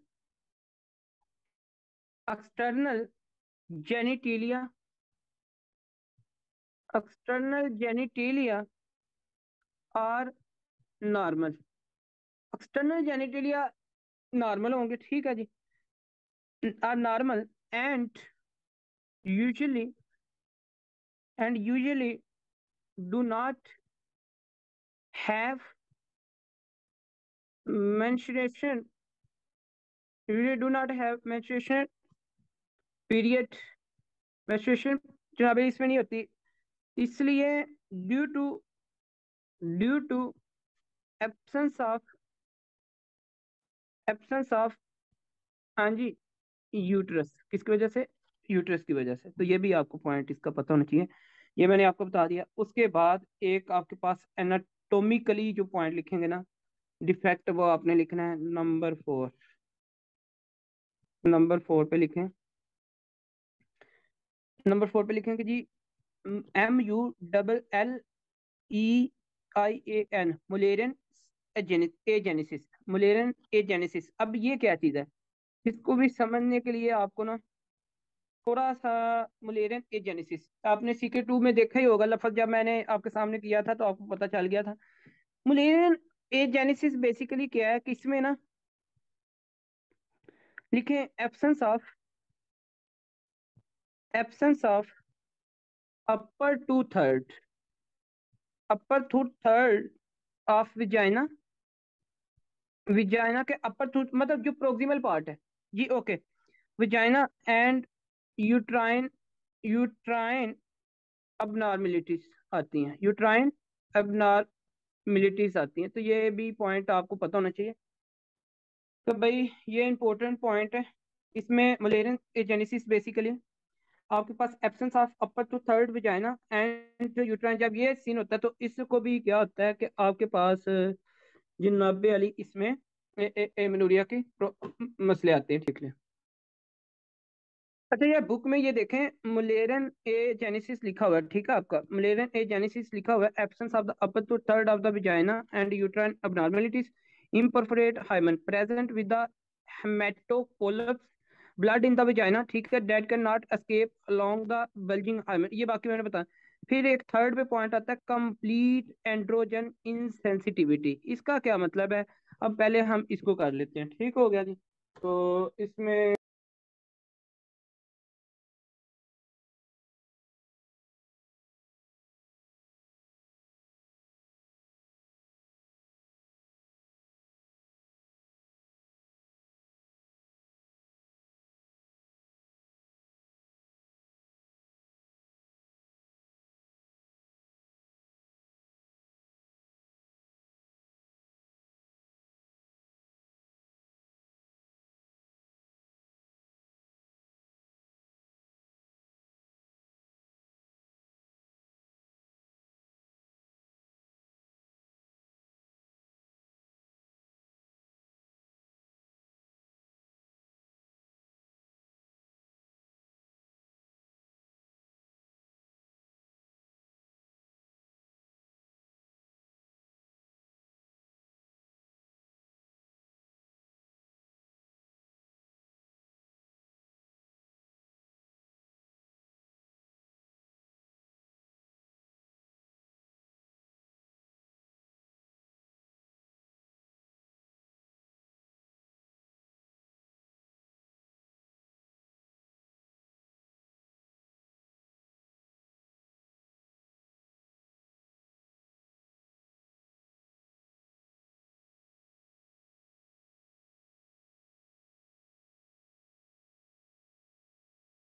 external genitalia, external genitalia are normal, external genitalia normal होंगे। ठीक है जी, are normal and usually usually do not have menstruation, usually do not have menstruation period, menstruation जनाब इसमें नहीं होती, इसलिए due to due to absence of absence of, हाँ जी, यूट्रस, किसकी वजह से? यूट्रस की वजह से। तो ये भी आपको पॉइंट इसका पता होना चाहिए, ये मैंने आपको बता दिया। उसके बाद एक आपके पास एनाटोमिकली जो पॉइंट लिखेंगे ना डिफेक्ट, वो आपने लिखना है नंबर 4, नंबर 4 पे लिखें, नंबर 4 पे लिखेंगे जी, MULLEIAN, Mullerian agenesis, Mullerian agenesis. अब ये क्या चीज है? इसको भी समझने के लिए आपको ना थोड़ा सा मुलेरियन एजेनेसिस आपने CK2 में देखा ही होगा लफ्ज, जब मैंने आपके सामने किया था तो आपको पता चल गया था। मुलेरियन एजेनेसिस बेसिकली क्या है कि इसमें ना लिखें absence of upper two third of vagina, vagina के अपर टू मतलब जो प्रोक्सिमल पार्ट है जी, okay, vagina and uterine uterine abnormalities आती हैं, यूट्राइन अबनॉर्मेलिटीज आती हैं। तो ये भी पॉइंट आपको पता होना चाहिए। तो भाई ये इंपॉर्टेंट पॉइंट है। इसमें मलेरियन एजेनेसिस बेसिकली आपके पास absence of upper two third vagina and uterine, जब ये सीन होता है तो इसको भी क्या होता है कि आपके पास जिन्नाबे वाली इसमें एमेनोरिया के मसले आते हैं, ठीक है। अच्छा, ये बुक में ये देखें मुलेरियन ए जेनेसिस लिखा हुआ है, ठीक है, आपका मुलेरियन ए जेनेसिस लिखा हुआ है, absence of the upper two third of the vagina and uterine abnormalities, imperforate hymen present with the hematopollux, blood in the vagina, ठीक है, that cannot escape along the bulging hymen, ये बाकी मैंने बताया। फिर एक थर्ड पे पॉइंट आता है कंप्लीट एंड्रोजन इनसेंसिटिविटी, इसका क्या मतलब है? अब पहले हम इसको कर लेते हैं, ठीक हो गया जी। तो इसमें